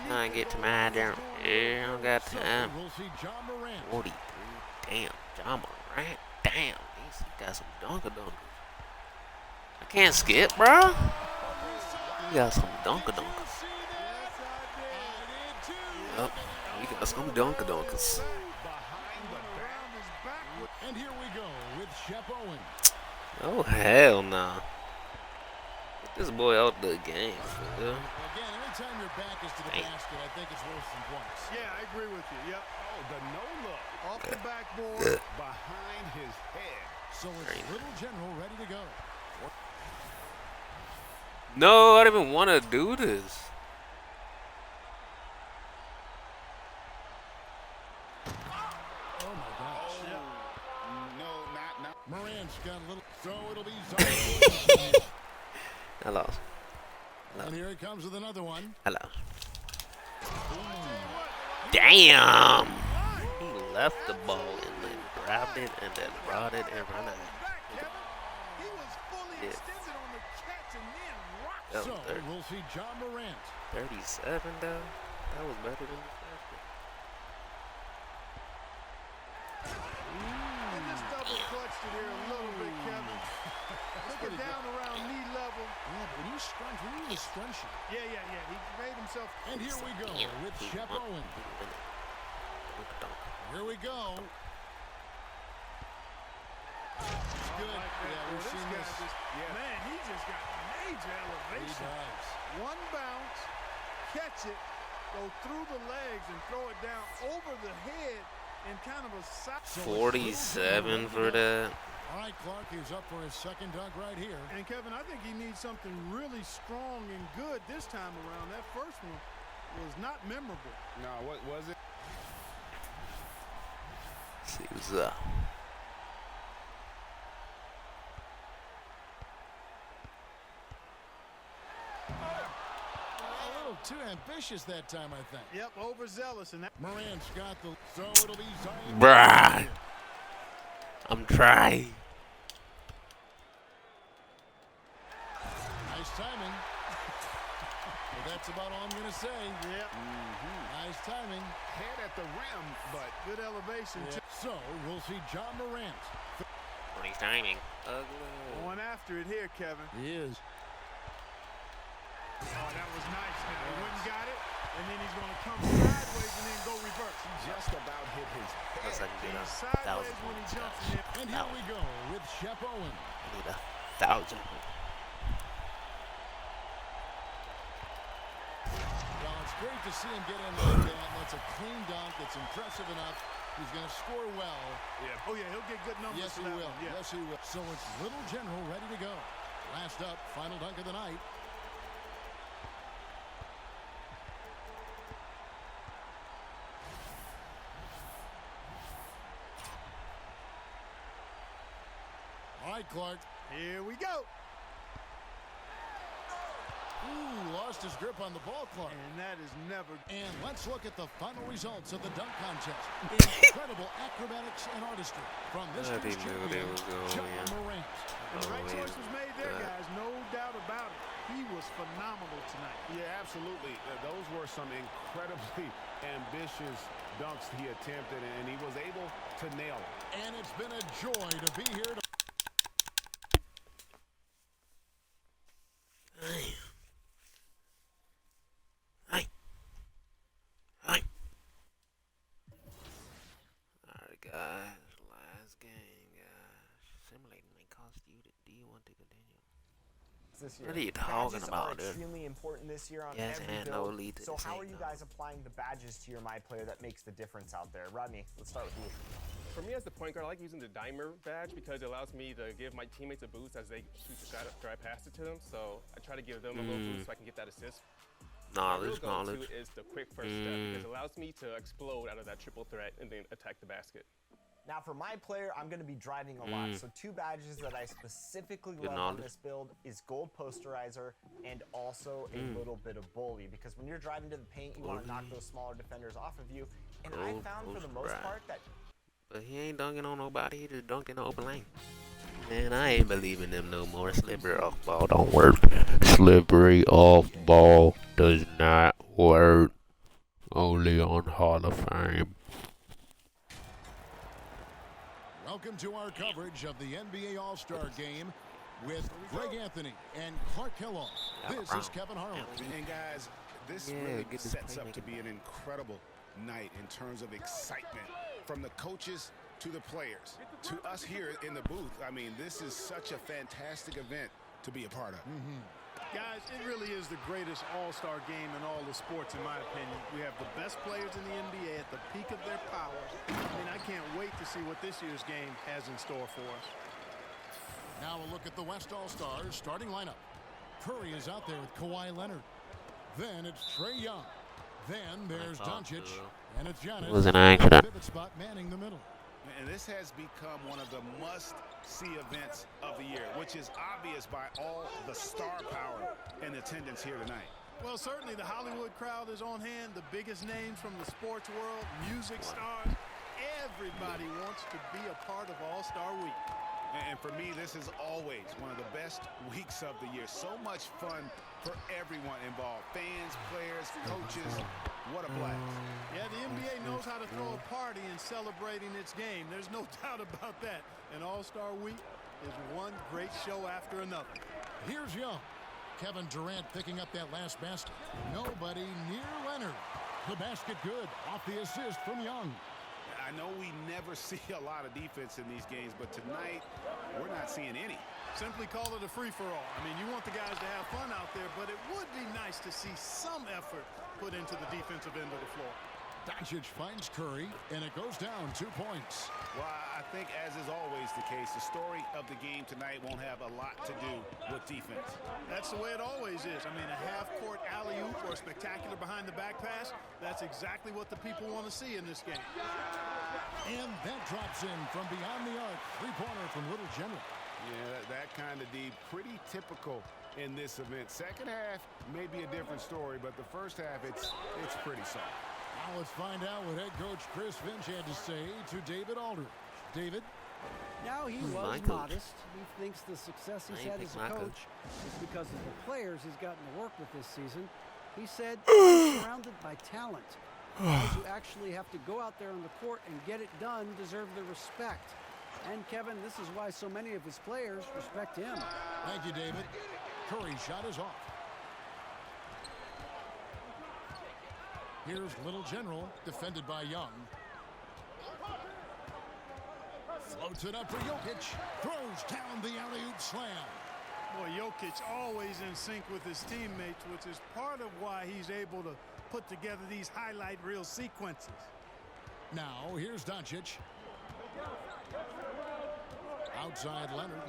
Trying to get to my down. Yeah, I don't got time. We'll see John Morant. 43. Damn. John Morant. Damn. He got some dunker-dunkers. I can't skip, bro. He got some dunker-dunkers. Yep. We got some dunker-dunkers. And here we go with Shep Owen. Oh, hell nah. Get this boy out the game, fool. Again, anytime your back is to the basket, I think it's worth some points. Yeah, I agree with you. Yep. Oh, the no look Off the backboard. behind his head. So it's Little General ready to go. No, I don't even want to do this. Oh my gosh. No, not. Morant's got a little. So it'll be Zion. I lost. And here he comes with another one. I lost. Damn! He left the ball and then grabbed it and then brought it and ran out. Yeah. That So was we'll see John Morant. 37 though. That was better than the first one. They just double clutched it here a little bit, Kevin. Took it down around knee level. Yeah, but when you scrunch it. Yeah. He made himself. And here we go with Shep Owen. Here we go. It's good. Yeah, we've seen this. Man, he just got major He elevation. does. One bounce, catch it, go through the legs and throw it down over the head in kind of a side. 47 for that. All right, Clark, he's up for his second dunk right here. And Kevin, I think he needs something really strong and good this time around. That first one was not memorable. No, what was it? See what's up. A little too ambitious that time, I think. Yep, overzealous. And that Morant's got the. So it'll be Zion. Bruh. I'm trying. Nice timing. Well, that's about all I'm going to say. Yep. Nice timing. Head at the rim, but Good elevation. Yeah. So we'll see John Morant. Nice timing. Ugly. Going after it here, Kevin. He is. Oh, that was nice. Now he went and got it, and then he's going to come sideways and then go reverse. just about hit his head. Looks like you get He's a sideways 1,000 when he points. jumps in. And here we go with Shep Owen. I need 1,000 points. Well, it's great to see him get in like that. That's a clean dunk. It's impressive enough. He's going to score well. Yeah. Oh, yeah, he'll get good numbers Yes, for he that will. one. Yeah. Yes, he will. So it's Little General ready to go. Last up, final dunk of the night. All right, Clark. Here we go. Ooh, lost his grip on the ball, Clark. And that is never. And let's look at the final results of the dunk contest. Incredible acrobatics and artistry from this I year's didn't know they champion, was going John in. Morant. And the right Oh, choice was made there, yeah. guys. No doubt about it. He was phenomenal tonight. Yeah, absolutely. Those were some incredibly ambitious dunks he attempted, and he was able to nail them. And it's been a joy to be here to Alright, guys. Last game, guys. Simulating may cost you. Do you want to continue? This year. What are you talking Badges about, are dude? extremely important this year on Yes, every and no build. lead to So this how ain't are you no. guys applying the badges to your My Player that makes the difference out there? Rodney, let's start with you. For me as the point guard, I like using the dimer badge because it allows me to give my teammates a boost as they shoot the shot, drive past it to them. So I try to give them a little boost so I can get that assist. Knowledge, My real knowledge. go-to is the quick first step because it allows me to explode out of that triple threat and then attack the basket. Now for my player, I'm going to be driving a lot. So two badges that I specifically love on knowledge. this build is Gold Posterizer and also a little bit of Bully. Because when you're driving to the paint, you want to knock those smaller defenders off of you. And I Gold found for the most Posterizer. part that... But he ain't dunking on nobody. He just dunking in the open lane. Man, I ain't believing them no more. Slippery off ball don't work. Slippery off ball does not work. Only on Hall of Fame. Welcome to our coverage of the NBA All-Star Game with Greg Anthony and Clark Kellogg. This is Kevin Harlan. And guys, this really sets up to be an incredible night in terms of excitement from the coaches to the players to us here in the booth. I mean, this is such a fantastic event to be a part of. Guys, it really is the greatest all-star game in all the sports, in my opinion. We have the best players in the NBA at the peak of their powers. I mean, I can't wait to see what this year's game has in store for us. Now a look at the West All-Stars starting lineup. Curry is out there with Kawhi Leonard. Then it's Trae Young. Then there's Doncic. And it's Giannis. It was an accident. Pivot spot manning the middle. And this has become one of the must-see events of the year, which is obvious by all the star power and attendance here tonight. Well, certainly the Hollywood crowd is on hand, the biggest names from the sports world, music stars. Everybody wants to be a part of All-Star Week. And for me, this is always one of the best weeks of the year. So much fun for everyone involved. Fans, players, coaches. What a blast. Yeah, the NBA knows how to throw a party in celebrating its game. There's no doubt about that. And All-Star Week is one great show after another. Here's Young. Kevin Durant picking up that last basket. Nobody near Leonard. The basket good. Off the assist from Young. I know we never see a lot of defense in these games, but tonight we're not seeing any. Simply call it a free-for-all. I mean, you want the guys to have fun out there, but it would be nice to see some effort put into the defensive end of the floor. Doncic finds Curry, and it goes down 2 points. Well, I think, as is always the case, the story of the game tonight won't have a lot to do with defense. That's the way it always is. I mean, a half-court alley-oop or a spectacular behind-the-back pass, that's exactly what the people want to see in this game. And that drops in from beyond the arc. Three-pointer from Little General. Yeah, that kind of D, pretty typical in this event. Second half may be a different story, but the first half, it's pretty soft. Now let's find out what head coach Chris Finch had to say to David Aldridge. David? Now, he was modest. He thinks the success he's had as a coach is because of the players he's gotten to work with this season. He said he's surrounded by talent. Those who actually have to go out there on the court and get it done deserve the respect. And, Kevin, this is why so many of his players respect him. Thank you, David. Curry's shot is off. Here's Little General, defended by Young. Floats it up for Jokic. Throws down the alley-oop slam. Boy, Jokic always in sync with his teammates, which is part of why he's able to put together these highlight reel sequences. Now, here's Doncic. Outside Leonard.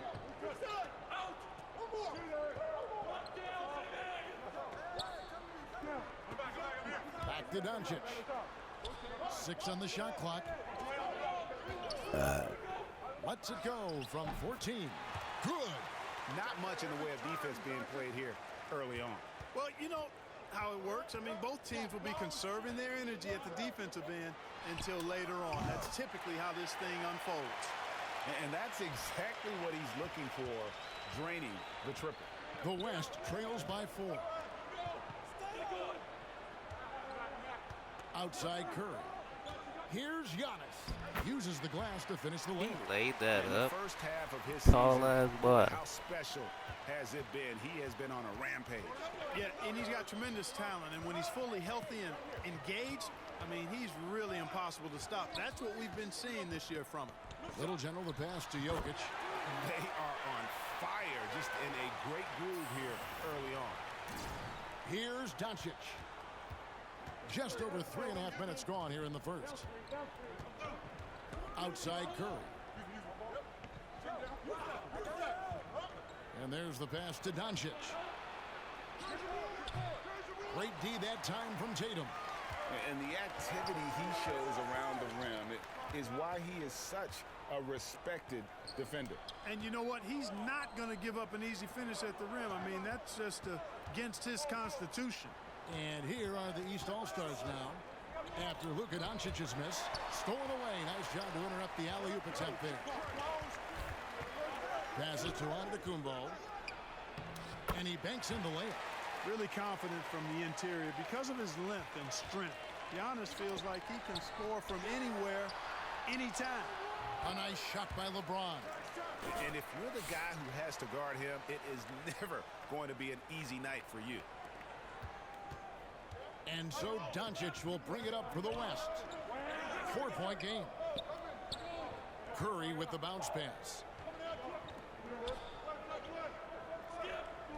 Back to Doncic. 6 on the shot clock. Lets it go from 14. Good. Not much in the way of defense being played here early on. Well, you know how it works. I mean, both teams will be conserving their energy at the defensive end until later on. That's typically how this thing unfolds. And that's exactly what he's looking for, draining the triple. The West trails by 4. Outside Curry. Here's Giannis. Uses the glass to finish the He lead. laid that In up. the first half of his Tall season, ass boy. how special has it been? He has been on a rampage. Yeah, and he's got tremendous talent. And when he's fully healthy and engaged, I mean, he's really impossible to stop. That's what we've been seeing this year from him. Little General, the pass to Jokic. They are on fire, just in a great groove here early on. Here's Doncic. Just over 3.5 minutes gone here in the first. Outside Curry. And there's the pass to Doncic. Great D that time from Tatum. And the activity he shows around the rim is why he is such a respected defender. And you know what? He's not going to give up an easy finish at the rim. I mean, that's just against his constitution. And here are the East All-Stars now. After Luka Doncic's miss, stolen away. Nice job to interrupt the alley-oop attempt there. Passes to Antetokounmpo. And he banks in the layup. Really confident from the interior because of his length and strength. Giannis feels like he can score from anywhere, anytime. A nice shot by LeBron. And if you're the guy who has to guard him, it is never going to be an easy night for you. And so Doncic will bring it up for the West. 4-point game. Curry with the bounce pass.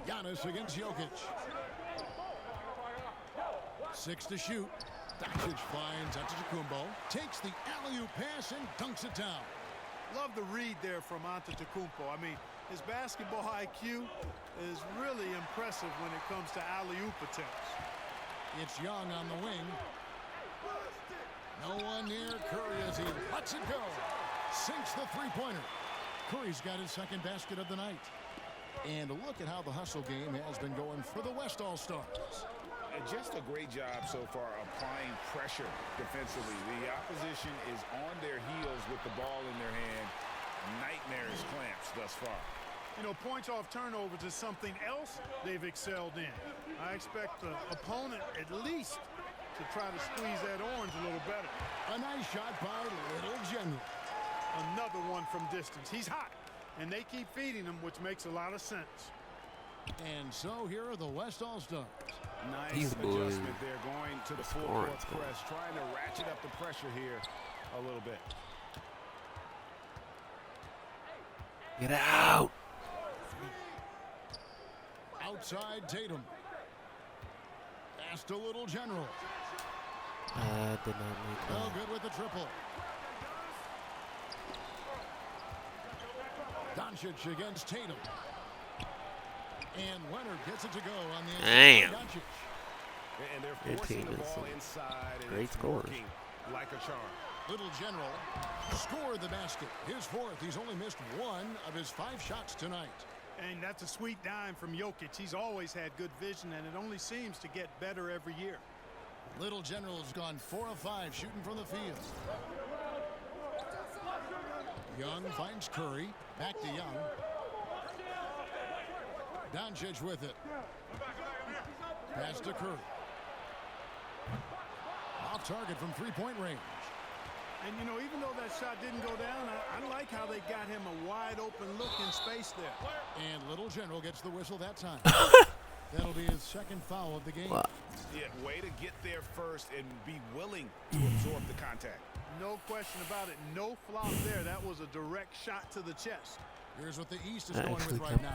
Giannis against Jokic. 6 to shoot. Doncic finds Antetokounmpo. Takes the alley-oop pass and dunks it down. Love the read there from Antetokounmpo. I mean, his basketball IQ is really impressive when it comes to alley-oop attempts. It's Young on the wing. No one near Curry as he lets it go. Sinks the three-pointer. Curry's got his second basket of the night. And look at how the hustle game has been going for the West All-Stars. Just a great job so far applying pressure defensively. The opposition is on their heels with the ball in their hand. Nightmares clamps thus far. You know, points off turnovers is something else they've excelled in. I expect the opponent at least to try to squeeze that orange a little better. A nice shot by Little General. Another one from distance. He's hot, and they keep feeding him, which makes a lot of sense. And so here are the West All-Stars. Nice adjustment there, going to the full-court press, trying to ratchet up the pressure here a little bit. Get out! Outside Tatum. Pass to Little General. Did not make that. No good with the triple. Doncic against Tatum. And Leonard gets it to go on the Damn. Doncic. And they're forcing the ball inside, and great scores. Working like a charm. Little General scored the basket. His fourth. He's only missed one of his 5 shots tonight. And that's a sweet dime from Jokic. He's always had good vision, and it only seems to get better every year. Little General's gone 4 of 5 shooting from the field. Young finds Curry. Back to Young. Doncic with it. Pass to Curry. Off target from 3-point range. And, you know, even though that shot didn't go down, I like how they got him a wide-open look in space there. And Little General gets the whistle that time. That'll be his second foul of the game. Yeah, way to get there first and be willing to absorb the contact. No question about it. No flop there. That was a direct shot to the chest. Here's what the East is going with right now.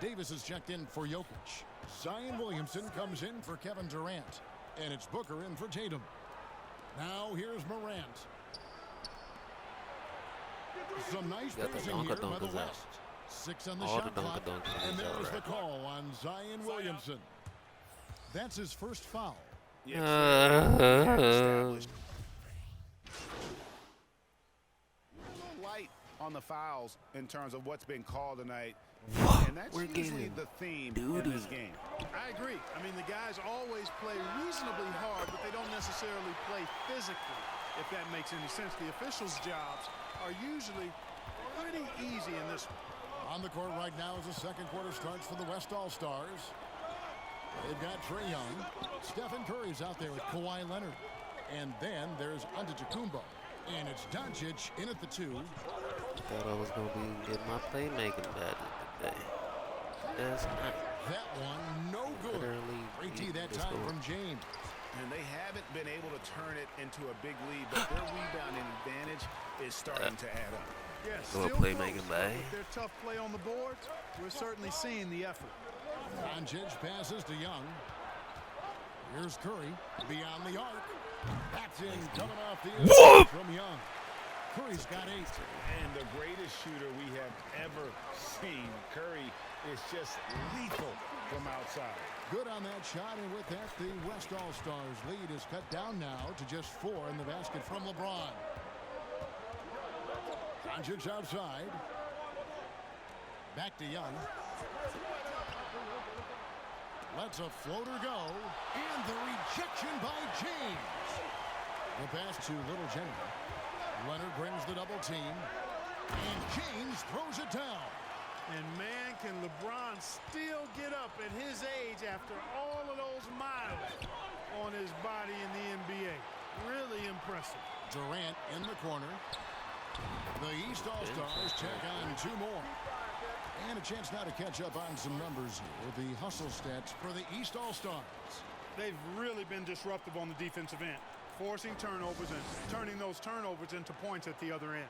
Davis is checked in for Jokic. Zion Williamson comes in for Kevin Durant. And it's Booker in for Tatum. Now here's Morant. Some nice passing here by the West. 6 on the shot clock. And there's the call on Zion Williamson. That's his first foul. Light on the fouls in terms of what's been called tonight. And that's usually the theme in this game. I agree. I mean, the guys always play reasonably hard, but they don't necessarily play physically, if that makes any sense. The officials' jobs are usually pretty easy in this one. On the court right now as the second quarter starts for the West All-Stars. They've got Trae Young. Stephen Curry's out there with Kawhi Leonard. And then there's Antetokounmpo. And it's Doncic in at the 2. Thought I was going to be getting my playmaking bad today. That's not. That one, no good. Great D that time from James. And they haven't been able to turn it into a big lead, but their rebounding advantage is starting to add up. Yes, still playmaking bad. With their tough play on the boards, we're certainly seeing the effort. Doncic passes to Young. Here's Curry beyond the arc. That's in, coming off the inside from Young. Curry's got 8. And the greatest shooter we have ever seen. Curry is just lethal from outside. Good on that shot, and with that, the West All-Stars lead is cut down now to just 4 in the basket from LeBron. Doncic outside. Back to Young. Lets a floater go, and the rejection by James. The pass to Little General. Leonard brings the double team, and James throws it down. And man, can LeBron still get up at his age after all of those miles on his body in the NBA. Really impressive. Durant in the corner. The East All-Stars check on 2 more. And a chance now to catch up on some numbers here. The hustle stats for the East All-Stars. They've really been disruptive on the defensive end, forcing turnovers and turning those turnovers into points at the other end.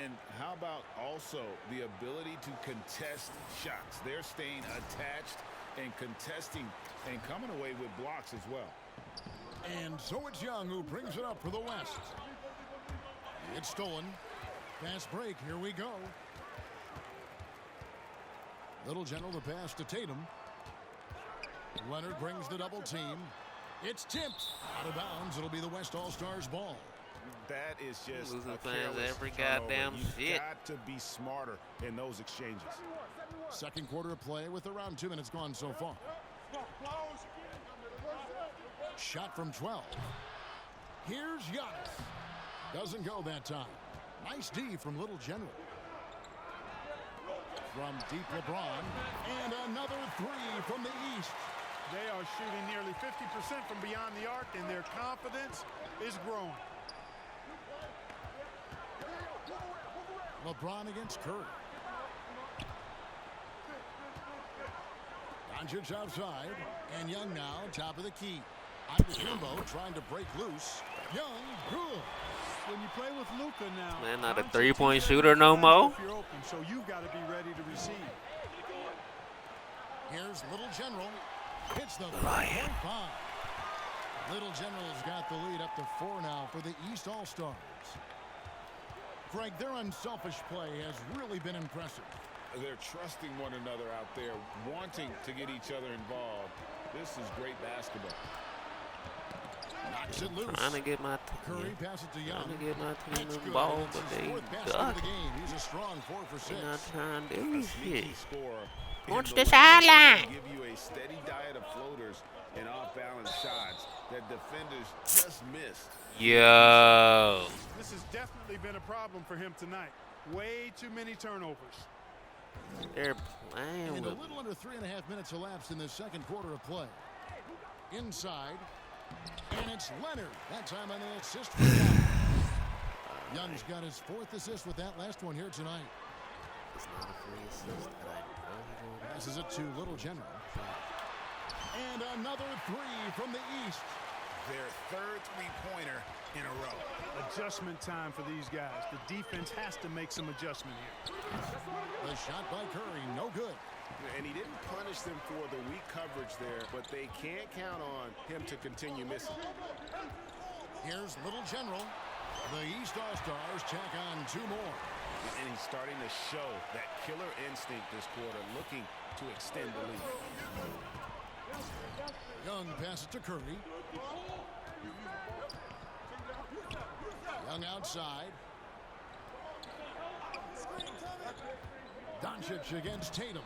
And how about also the ability to contest shots? They're staying attached and contesting and coming away with blocks as well. And so it's Young who brings it up for the West. It's stolen. Fast break. Here we go. Little General the pass to Tatum. Leonard brings the double team. It's tipped out of bounds. It'll be the West All-Stars ball. That is just losing a fans careless every turnover. goddamn You've shit. got to be smarter in those exchanges. Second quarter of play with around 2 minutes gone so far. Shot from 12. Here's Giannis. Doesn't go that time. Nice D from Little General. From deep LeBron. And another 3 from the East. They are shooting nearly 50% from beyond the arc, and their confidence is growing. LeBron against Curry. Doncic outside. And Young now, top of the key. Antetokounmpo trying to break loose. Young, good. When you play with Luka now, Man, not a three-point shooter no more. You're open, so you've got to be ready to receive. Here's Little General. Hits the Ryan. 3.5. Little General's got the lead up to 4 now for the East All-Stars. Greg, their unselfish play has really been impressive. They're trusting one another out there, wanting to get each other involved. This is great basketball. Knocks it loose. Trying to get my Curry passes to Young. trying to get my team That's the good. ball, It's but his they 4th basket of duck. the game. He's a strong 4 for 6. They're not trying to do Sneaky shit. scorer. Watch In the lane, sideline. Give you a steady diet of floaters and off-balance shots that defenders just missed. Yo. This has definitely been a problem for him tonight. Way too many turnovers. They're playing And a with little under 3.5 minutes elapsed in the second quarter of play. Inside. And it's Leonard. That time on the assist for Young. Young's got his 4th assist with that last one here tonight. It's not a free assist, but I know he's gonna Passes it to Little General. And another 3 from the East. Their 3rd three-pointer in a row. Adjustment time for these guys. The defense has to make some adjustment here. The shot by Curry, no good. And he didn't punish them for the weak coverage there, but they can't count on him to continue missing. Here's Little General. The East All-Stars check on 2 more. And he's starting to show that killer instinct this quarter, looking to extend the lead. Young passes to Curry. Young outside. Doncic against Tatum.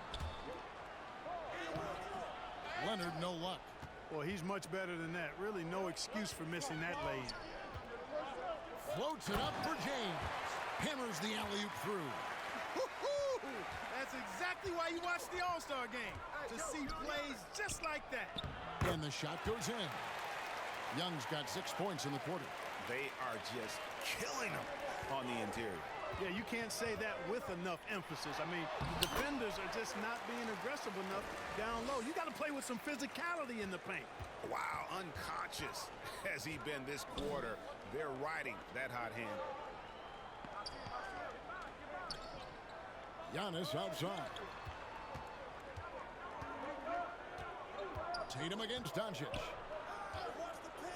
Leonard, no luck. Well, he's much better than that. Really no excuse for missing that lay-in. Floats it up for James. Hammers the alley-oop through. That's exactly why you watch the All-Star game. To see plays just like that. And the shot goes in. Young's got 6 points in the quarter. They are just killing him on the interior. Yeah, you can't say that with enough emphasis. I mean, the defenders are just not being aggressive enough down low. You got to play with some physicality in the paint. Wow, unconscious has he been this quarter. They're riding that hot hand. Giannis outside. Tatum against Doncic.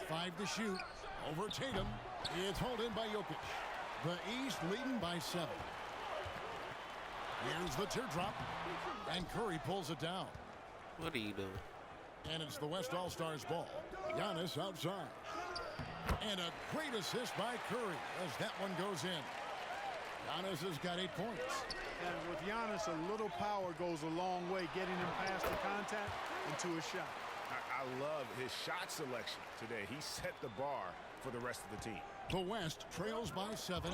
5 to shoot. Over Tatum. It's hauled in by Jokic. The East leading by 7. Here's the teardrop. And Curry pulls it down. What are you doing? And it's the West All-Stars ball. Giannis outside. And a great assist by Curry as that one goes in. Giannis has got 8 points. And with Giannis, a little power goes a long way, getting him past the contact and to a shot. I love his shot selection today. He set the bar for the rest of the team. The West trails by 7.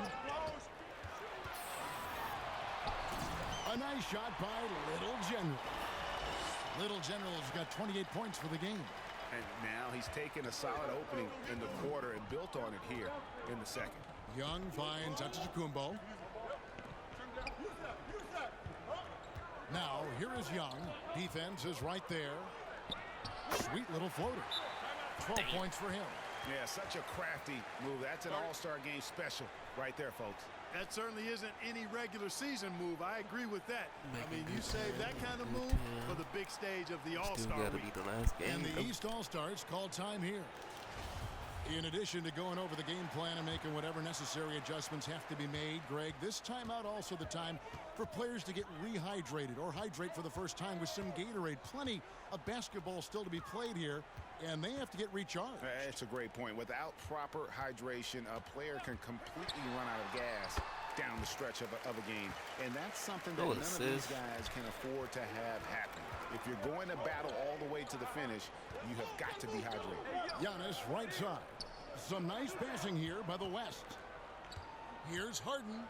A nice shot by Little General. Little General's got 28 points for the game. And now he's taken a solid opening in the quarter and built on it here in the second. Young finds Antetokounmpo. Now, here is Young. Defense is right there. Sweet little floater. 12 points for him. Yeah, such a crafty move. That's an all-star game special right there, folks. That certainly isn't any regular season move. I agree with that. I mean, you save that kind of move for the big stage of the All-Star week. Be the last game. And the East All-Stars call time here. In addition to going over the game plan and making whatever necessary adjustments have to be made, Greg, this timeout also the time for players to get rehydrated or hydrate for the first time with some Gatorade. Plenty of basketball still to be played here, and they have to get recharged. That's a great point. Without proper hydration, a player can completely run out of gas down the stretch of a game. And that's something that none of these guys can afford to have happen. If you're going to battle all the way to the finish, you have got to be hydrated. Giannis right side. Some nice passing here by the West. Here's Harden.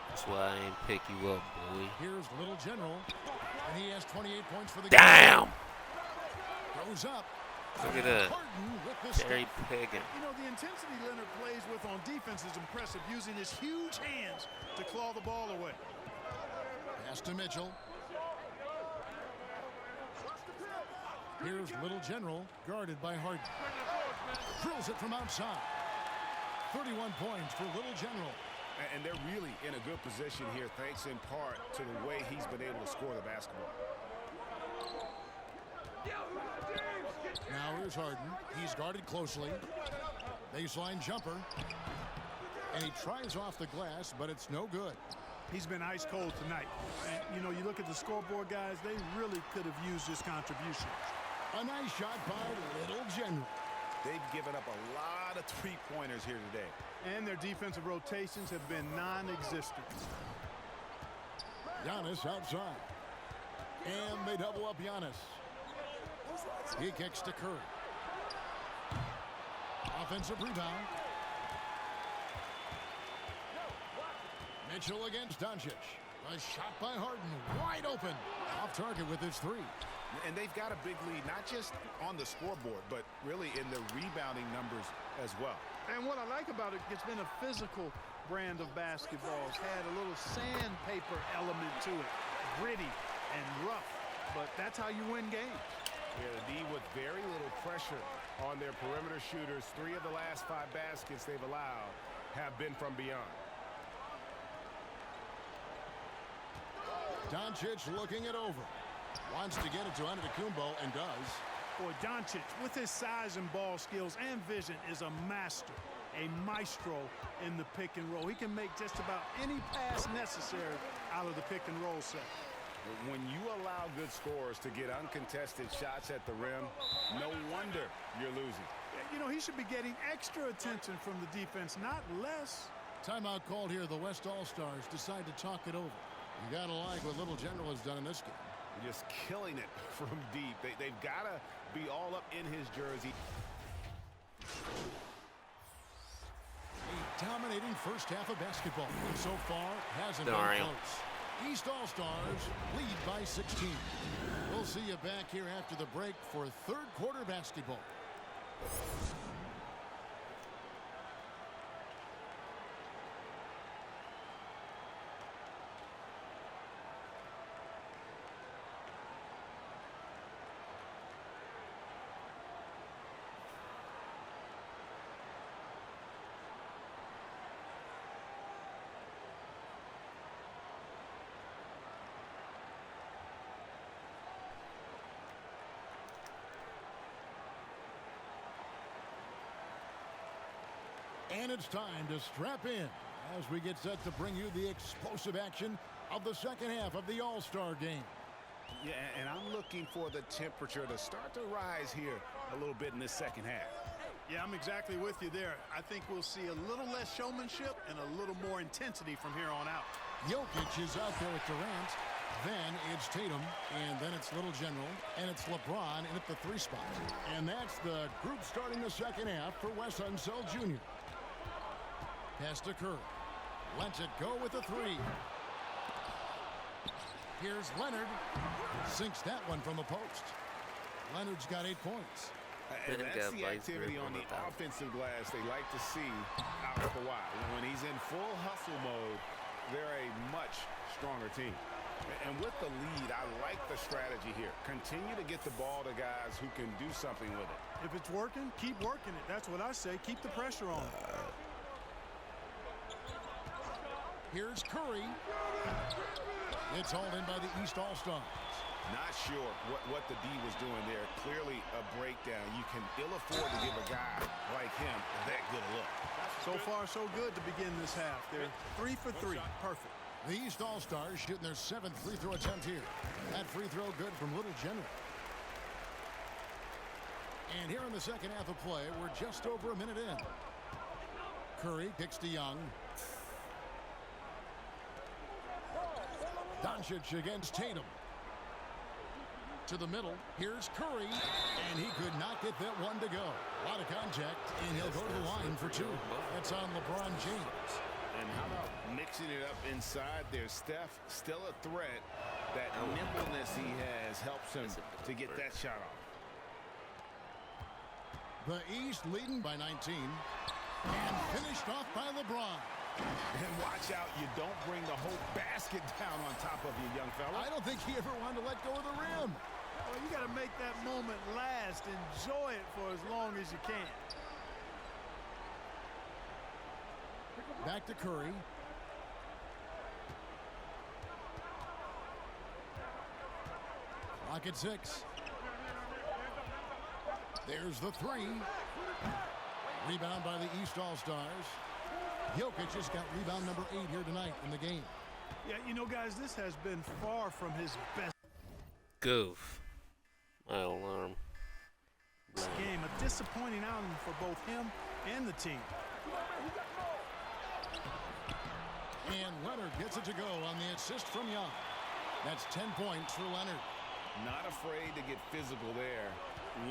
That's why I ain't pick you up, boy. Here's Little General. And he has 28 points for the Damn! game. Goes up. Look at that. Harden with the Terry stop. Piggin. You know, the intensity Leonard plays with on defense is impressive, using his huge hands to claw the ball away. Pass to Mitchell. Here's Little General, guarded by Harden. Drills it from outside. 31 points for Little General. And they're really in a good position here, thanks in part to the way he's been able to score the basketball. Now here's Harden. He's guarded closely. Baseline jumper. And he tries off the glass, but it's no good. He's been ice cold tonight. And, you know, you look at the scoreboard, guys, they really could have used his contribution. A nice shot by Little General. They've given up a lot of three-pointers here today. And their defensive rotations have been non-existent. Giannis outside. And they double up Giannis. He kicks to Curry. Offensive rebound. Mitchell against Doncic. A shot by Harden. Wide open. Off target with his 3. And they've got a big lead, not just on the scoreboard, but really in the rebounding numbers as well. And what I like about it, it's been a physical brand of basketball. It's had a little sandpaper element to it. Gritty and rough. But that's how you win games. Yeah, the D with very little pressure on their perimeter shooters. 3 of the last 5 baskets they've allowed have been from beyond. Doncic looking it over. Wants to get it to Antetokounmpo and does. Boy, Doncic, with his size and ball skills and vision, is a master, a maestro in the pick and roll. He can make just about any pass necessary out of the pick and roll set. When you allow good scorers to get uncontested shots at the rim, no wonder you're losing. You know, he should be getting extra attention from the defense, not less. Timeout called here. The West All-Stars decide to talk it over. You got to like what Little General has done in this game. Just killing it from deep. They've got to be all up in his jersey. A dominating first half of basketball. And so far, hasn't been close. East All-Stars lead by 16. We'll see you back here after the break for third quarter basketball. And it's time to strap in as we get set to bring you the explosive action of the second half of the All-Star game. Yeah, and I'm looking for the temperature to start to rise here a little bit in this second half. Yeah, I'm exactly with you there. I think we'll see a little less showmanship and a little more intensity from here on out. Jokic is out there at Durant. Then it's Tatum, and then it's Little General, and it's LeBron in at the 3 spot. And that's the group starting the second half for Wes Unseld Jr. Pass to Curry. Lets it go with a 3. Here's Leonard. Sinks that one from the post. Leonard's got 8 points. And that's the activity on the offensive glass they like to see out for a while. When he's in full hustle mode, they're a much stronger team. And with the lead, I like the strategy here. Continue to get the ball to guys who can do something with it. If it's working, keep working it. That's what I say. Keep the pressure on. Here's Curry. It's hauled in by the East All-Stars. Not sure what the D was doing there. Clearly a breakdown. You can ill afford to give a guy like him that good a look. So far, so good to begin this half. They're 3 for 3. Perfect. The East All-Stars shooting their 7th free throw attempt here. That free throw good from Little General. And here in the second half of play, we're just over a minute in. Curry kicks to Young. Doncic against Tatum. To the middle. Here's Curry. And he could not get that one to go. A lot of contact, and he'll go to the line for 2. That's on LeBron James. And how about mixing it up inside there? Steph, still a threat. That nimbleness he has helps him to get that shot off. The East leading by 19. And finished off by LeBron. And watch out, you don't bring the whole basket down on top of you, young fella. I don't think he ever wanted to let go of the rim. Well, you got to make that moment last. Enjoy it for as long as you can. Back to Curry. Clock at 6. There's the 3. Rebound by the East All-Stars. Jokic just got rebound number 8 here tonight in the game. Yeah, you know, guys, this has been far from his best Goof. My alarm. game. A disappointing outing for both him and the team. And Leonard gets it to go on the assist from Young. That's 10 points for Leonard. Not afraid to get physical there.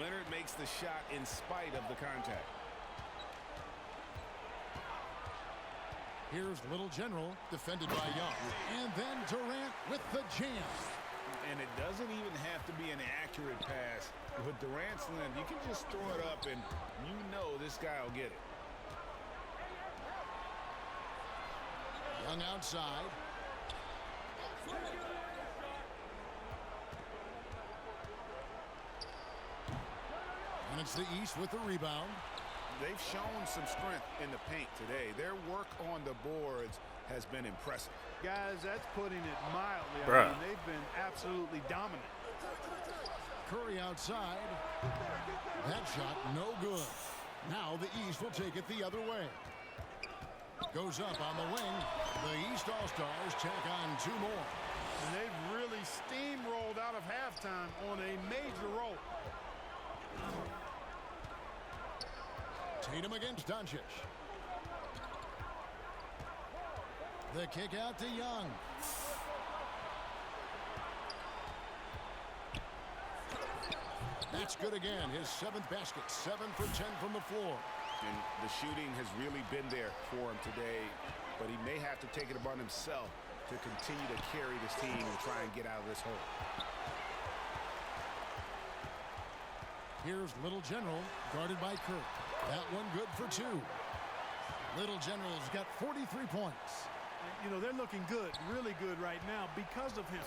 Leonard makes the shot in spite of the contact. Here's Little General, defended by Young. And then Durant with the jam. And it doesn't even have to be an accurate pass. With Durant's length, you can just throw it up and you know this guy will get it. Young outside. And it's the East with the rebound. They've shown some strength in the paint today. Their work on the boards has been impressive. Guys, that's putting it mildly. Bruh. I mean, they've been absolutely dominant. Curry outside. That shot no good. Now the East will take it the other way. Goes up on the wing. The East All-Stars tack on 2 more. And they've really steamrolled out of halftime on a major roll. Tatum against Doncic. The kick out to Young. That's good again. His 7th basket. 7 for 10 from the floor. And the shooting has really been there for him today, but he may have to take it upon himself to continue to carry this team and try and get out of this hole. Here's Little General, guarded by Kirk. That one good for 2. Little General's got 43 points. You know, they're looking good, really good right now because of him.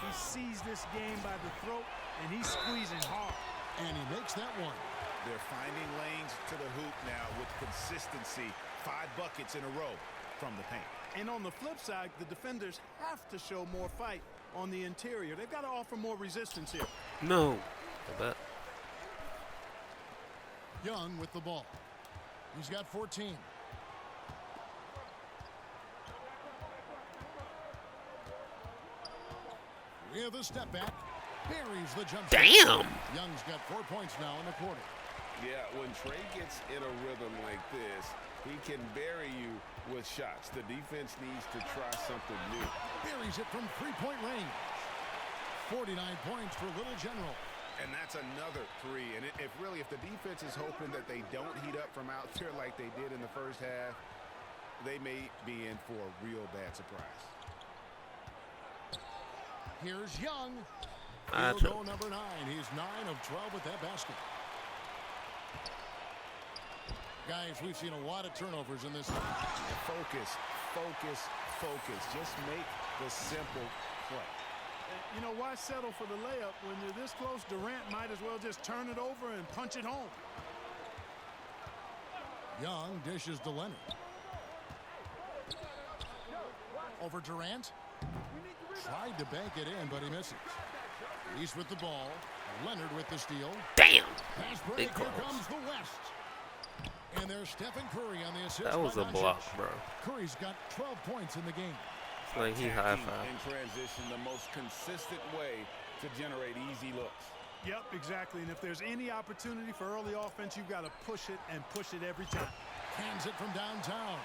He sees this game by the throat, and he's squeezing hard. And he makes that one. They're finding lanes to the hoop now with consistency. 5 buckets in a row from the paint. And on the flip side, the defenders have to show more fight on the interior. They've got to offer more resistance here. No. I bet. Young with the ball. He's got 14. With a step back, buries the jump shot. Damn. Young's got 4 points now in the quarter. Yeah, when Trey gets in a rhythm like this, he can bury you with shots. The defense needs to try something new. Buries it from three-point range. 49 points for Little General. And that's another three. And if the defense is hoping that they don't heat up from out there like they did in the first half, they may be in for a real bad surprise. Here's Young. Field goal number 9. He's 9 of 12 with that basket. Guys, we've seen a lot of turnovers in this game. Focus, focus, focus. Just make the simple play. You know, why settle for the layup when you're this close? Durant might as well just turn it over and punch it home. Young dishes to Leonard. Over Durant. Tried to bank it in, but he misses. He's with the ball. Leonard with the steal. Damn. Pass break. Here comes the West. And there's Stephen Curry on the assist. That was a block, bro. Curry's got 12 points in the game. It's like he high-five. In transition, the most consistent way to generate easy looks. Yep, exactly. And if there's any opportunity for early offense, you've got to push it and push it every time. Hands it from downtown.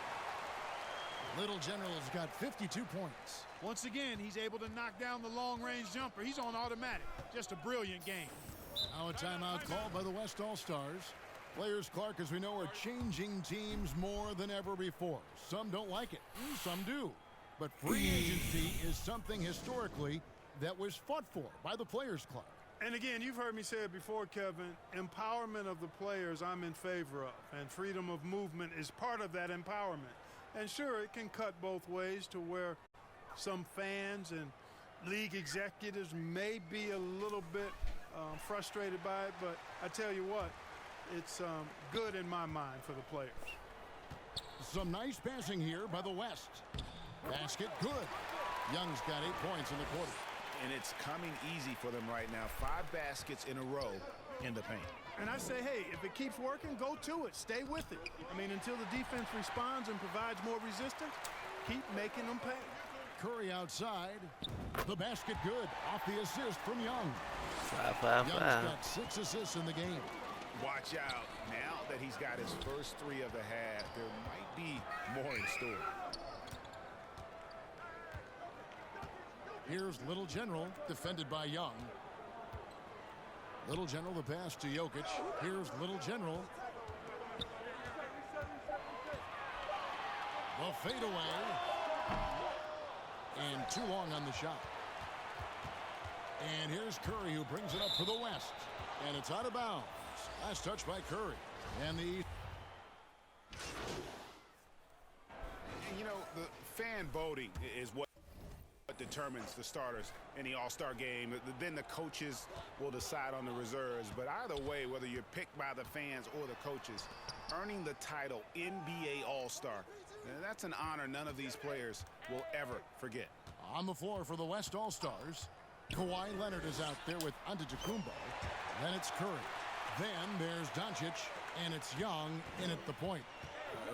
Little General's got 52 points. Once again, he's able to knock down the long-range jumper. He's on automatic. Just a brilliant game. Now a timeout called by the West All-Stars. Players, Clark, as we know, are changing teams more than ever before. Some don't like it. Some do. But free agency is something historically that was fought for by the Players, Clark. And again, you've heard me say it before, Kevin. Empowerment of the players I'm in favor of. And freedom of movement is part of that empowerment. And sure, it can cut both ways to where some fans and league executives may be a little bit frustrated by it. But I tell you what, it's good in my mind for the players. Some nice passing here by the West. Basket good. Young's got 8 points in the quarter. And it's coming easy for them right now. 5 baskets in a row in the paint. And I say, hey, if it keeps working, go to it. Stay with it. I mean, until the defense responds and provides more resistance, keep making them pay. Curry outside. The basket good. Off the assist from Young. 5-5-5. Young's got 6 assists in the game. Watch out. Now that he's got his first 3 of the half, there might be more in store. Here's Little General, defended by Young. Little General, the pass to Jokic. Here's Little General. The fadeaway. And too long on the shot. And here's Curry, who brings it up for the West. And it's out of bounds. Last touch by Curry. And the... You know, the fan voting is what determines the starters in the All-Star game. Then the coaches will decide on the reserves. But either way, whether you're picked by the fans or the coaches, earning the title NBA All-Star, that's an honor none of these players will ever forget. On the floor for the West All-Stars, Kawhi Leonard is out there with Antetokounmpo. Then it's Curry. Then there's Doncic, and it's Young in at the point.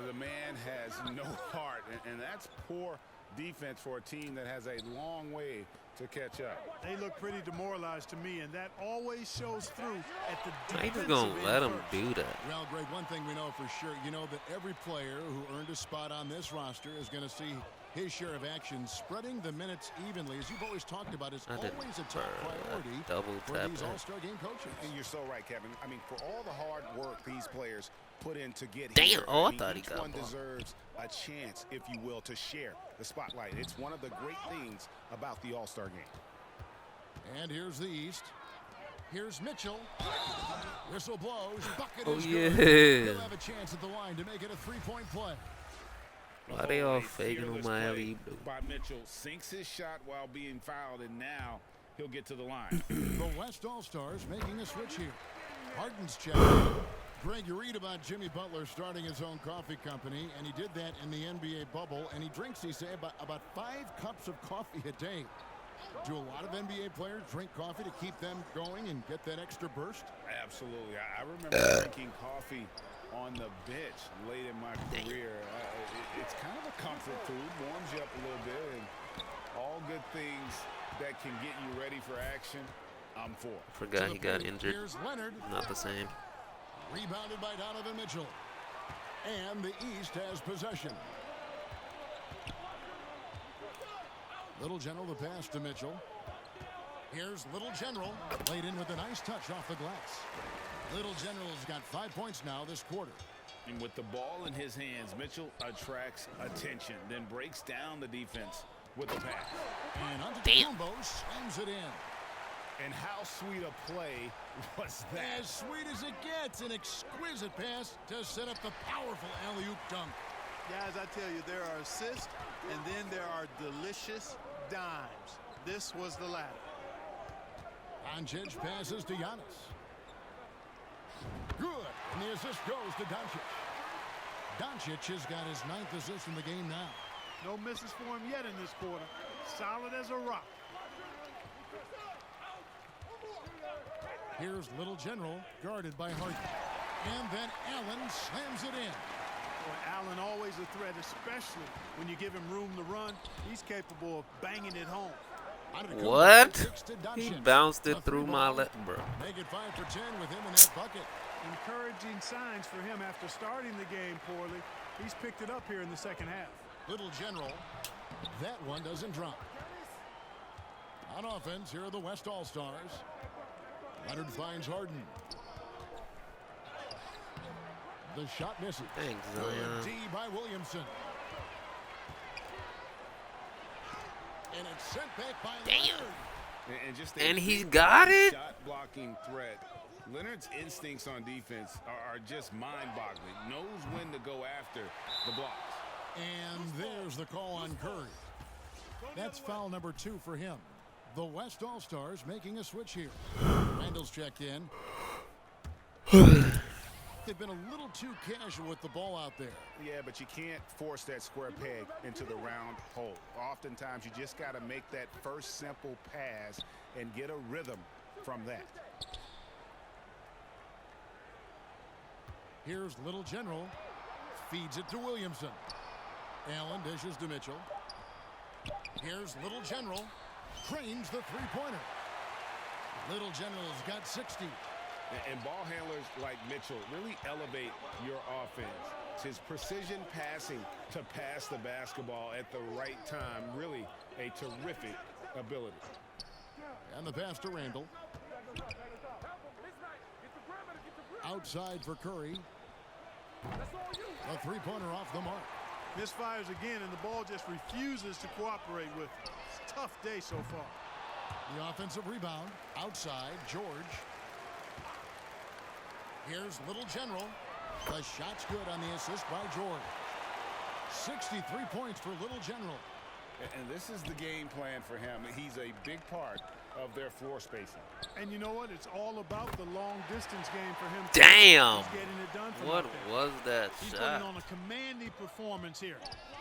The man has no heart, and that's poor defense for a team that has a long way to catch up. They look pretty demoralized to me, and that always shows through at the I defensive just gonna let him first. do that. Well, Greg, one thing we know for sure, you know that every player who earned a spot on this roster is going to see his share of action, spreading the minutes evenly, as you've always talked about, is I didn't always a top priority double for tap these it. All-Star game coaches. And you're so right, Kevin. I mean, for all the hard work these players put in to get Damn, here, oh, I mean, thought he each got one ball. deserves a chance, if you will, to share the spotlight. It's one of the great things about the All-Star game. And here's the East. Here's Mitchell. Whistle blows. Bucket Oh, is yeah. good. He'll have a chance at the line to make it a three-point play. Why they all A faking on fearless my play alley? by Mitchell. Sinks his shot while being fouled, and now he'll get to the line. The West All-Stars making a switch here. Harden's check. Greg, you read about Jimmy Butler starting his own coffee company, and he did that in the NBA bubble, and he drinks, he say, about 5 cups of coffee a day. Do a lot of NBA players drink coffee to keep them going and get that extra burst? Absolutely. I remember drinking coffee on the bench late in my career. It's kind of a comfort food, warms you up a little bit, and all good things that can get you ready for action, I'm for. Forgot he got injured. Here's Leonard. Not the same. Rebounded by Donovan Mitchell. And the East has possession. Little General the pass to Mitchell. Here's Little General. Laid in with a nice touch off the glass. Little General's got 5 points now this quarter. And with the ball in his hands, Mitchell attracts attention, then breaks down the defense with the pass. And under the combo, slams it in. And how sweet a play was that? As sweet as it gets, an exquisite pass to set up the powerful alley-oop dunk. Guys, I tell you, there are assists, and then there are delicious dimes. This was the latter. Doncic passes to Giannis. Good. And the assist goes to Doncic. Doncic has got his 9th assist in the game now. No misses for him yet in this quarter. Solid as a rock. Here's Little General, guarded by Harden. And then Allen slams it in. Boy, Allen always a threat, especially when you give him room to run. He's capable of banging it home. What? He bounced it through my leg, bro. Make it 5 for 10 with him in that bucket. Encouraging signs for him after starting the game poorly. He's picked it up here in the second half. Little General, that one doesn't drop. On offense, here are the West All-Stars. Leonard finds Harden. The shot misses. Thanks, Good D by Williamson. And it's sent back by Leonard. And he's got it? Shot blocking threat. Leonard's instincts on defense are just mind-boggling. Knows when to go after the blocks. And there's the call on Curry. That's foul number 2 for him. The West All-Stars making a switch here. Randall's checked in. They've been a little too casual with the ball out there. Yeah, but you can't force that square peg into the round hole. Oftentimes, you just got to make that first simple pass and get a rhythm from that. Here's Little General. Feeds it to Williamson. Allen dishes to Mitchell. Here's Little General. Cranes the three-pointer. Little General's got 60. And ball handlers like Mitchell really elevate your offense. It's his precision passing to pass the basketball at the right time. Really a terrific ability. And the pass to Randall. Outside for Curry. A three-pointer off the mark. Misfires again, and the ball just refuses to cooperate with him. It's a tough day so far. The offensive rebound. Outside, George. Here's Little General. The shot's good on the assist by George. 63 points for Little General. And this is the game plan for him. He's a big part of their floor spacing. And you know what? It's all about the long distance game for him. Damn! He's getting it done from What was that He's shot? putting on a commanding performance here.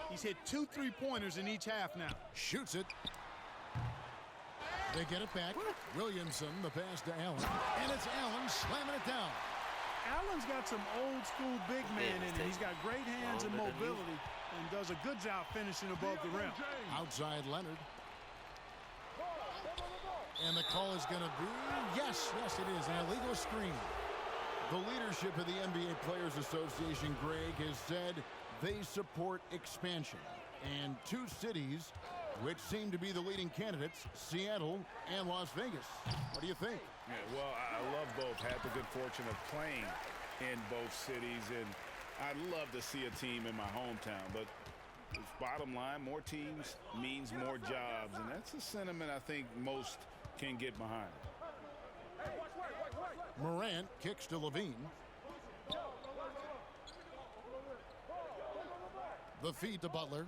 He's hit 2 3-pointers in each half now. Shoots it. They get it back. Williamson, the pass to Allen. And it's Allen slamming it down. Allen's got some old school big man in him. He's got great hands and mobility and does a good job finishing above the rim. Outside Leonard. And the call is going to be, yes, it is, an illegal screen. The leadership of the NBA Players Association, Greg, has said they support expansion. And 2 cities which seem to be the leading candidates, Seattle and Las Vegas. What do you think? Yeah, well, I love both. Had the good fortune of playing in both cities, and I'd love to see a team in my hometown. But bottom line, more teams means more jobs, and that's a sentiment I think most can get behind. Morant kicks to Levine. The feed to Butler.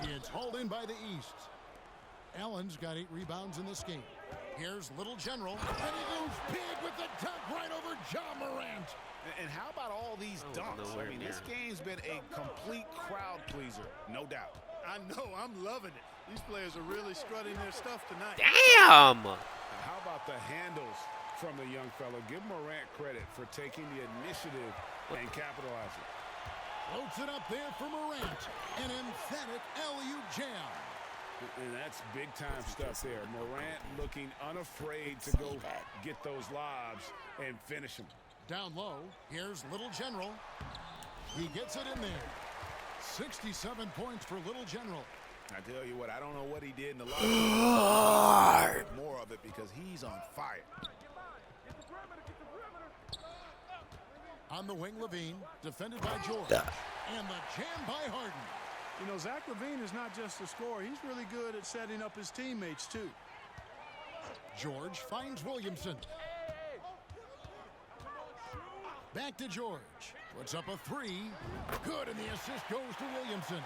It's hauled in by the East. Allen's got 8 rebounds in this game. Here's Little General, and he goes big with the dunk right over John Morant. And how about all these dunks? I mean, this game's been a complete crowd pleaser, no doubt. I know, I'm loving it. These players are really strutting their stuff tonight. Damn! And how about the handles from the young fella? Give Morant credit for taking the initiative and capitalizing. Floats it up there for Morant. An emphatic LU jam. And that's big-time stuff there. Morant looking unafraid to go get those lobs and finish them. Down low, here's Little General. He gets it in there. 67 points for Little General. I tell you what, I don't know what he did in the locker room. More of it because he's on fire. On the wing, Levine, defended by George. And the jam by Harden. You know, Zach LaVine is not just a scorer. He's really good at setting up his teammates, too. George finds Williamson. Back to George. Puts up a three. Good, and the assist goes to Williamson.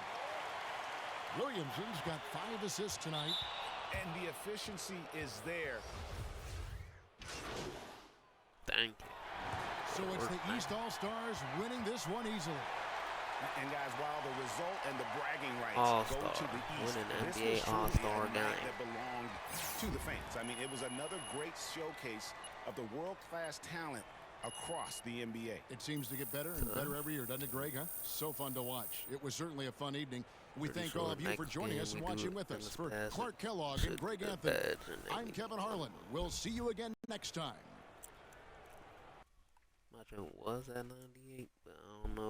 Williamson's got 5 assists tonight. And the efficiency is there. Thank you. So it's the East All-Stars winning this one easily. And guys, while the result and the bragging rights All-Star, go to the East, winning this NBA was truly All-Star a night game. that belonged to the fans. I mean, it was another great showcase of the world-class talent across the NBA. It seems to get better and better every year, doesn't it, Greg? Huh? So fun to watch. It was certainly a fun evening. We thank all of you for joining us and watching with us. For Clark Kellogg and Greg Anthony, I'm Kevin Harlan. We'll see you again next time. My joint was at 98, but I don't know.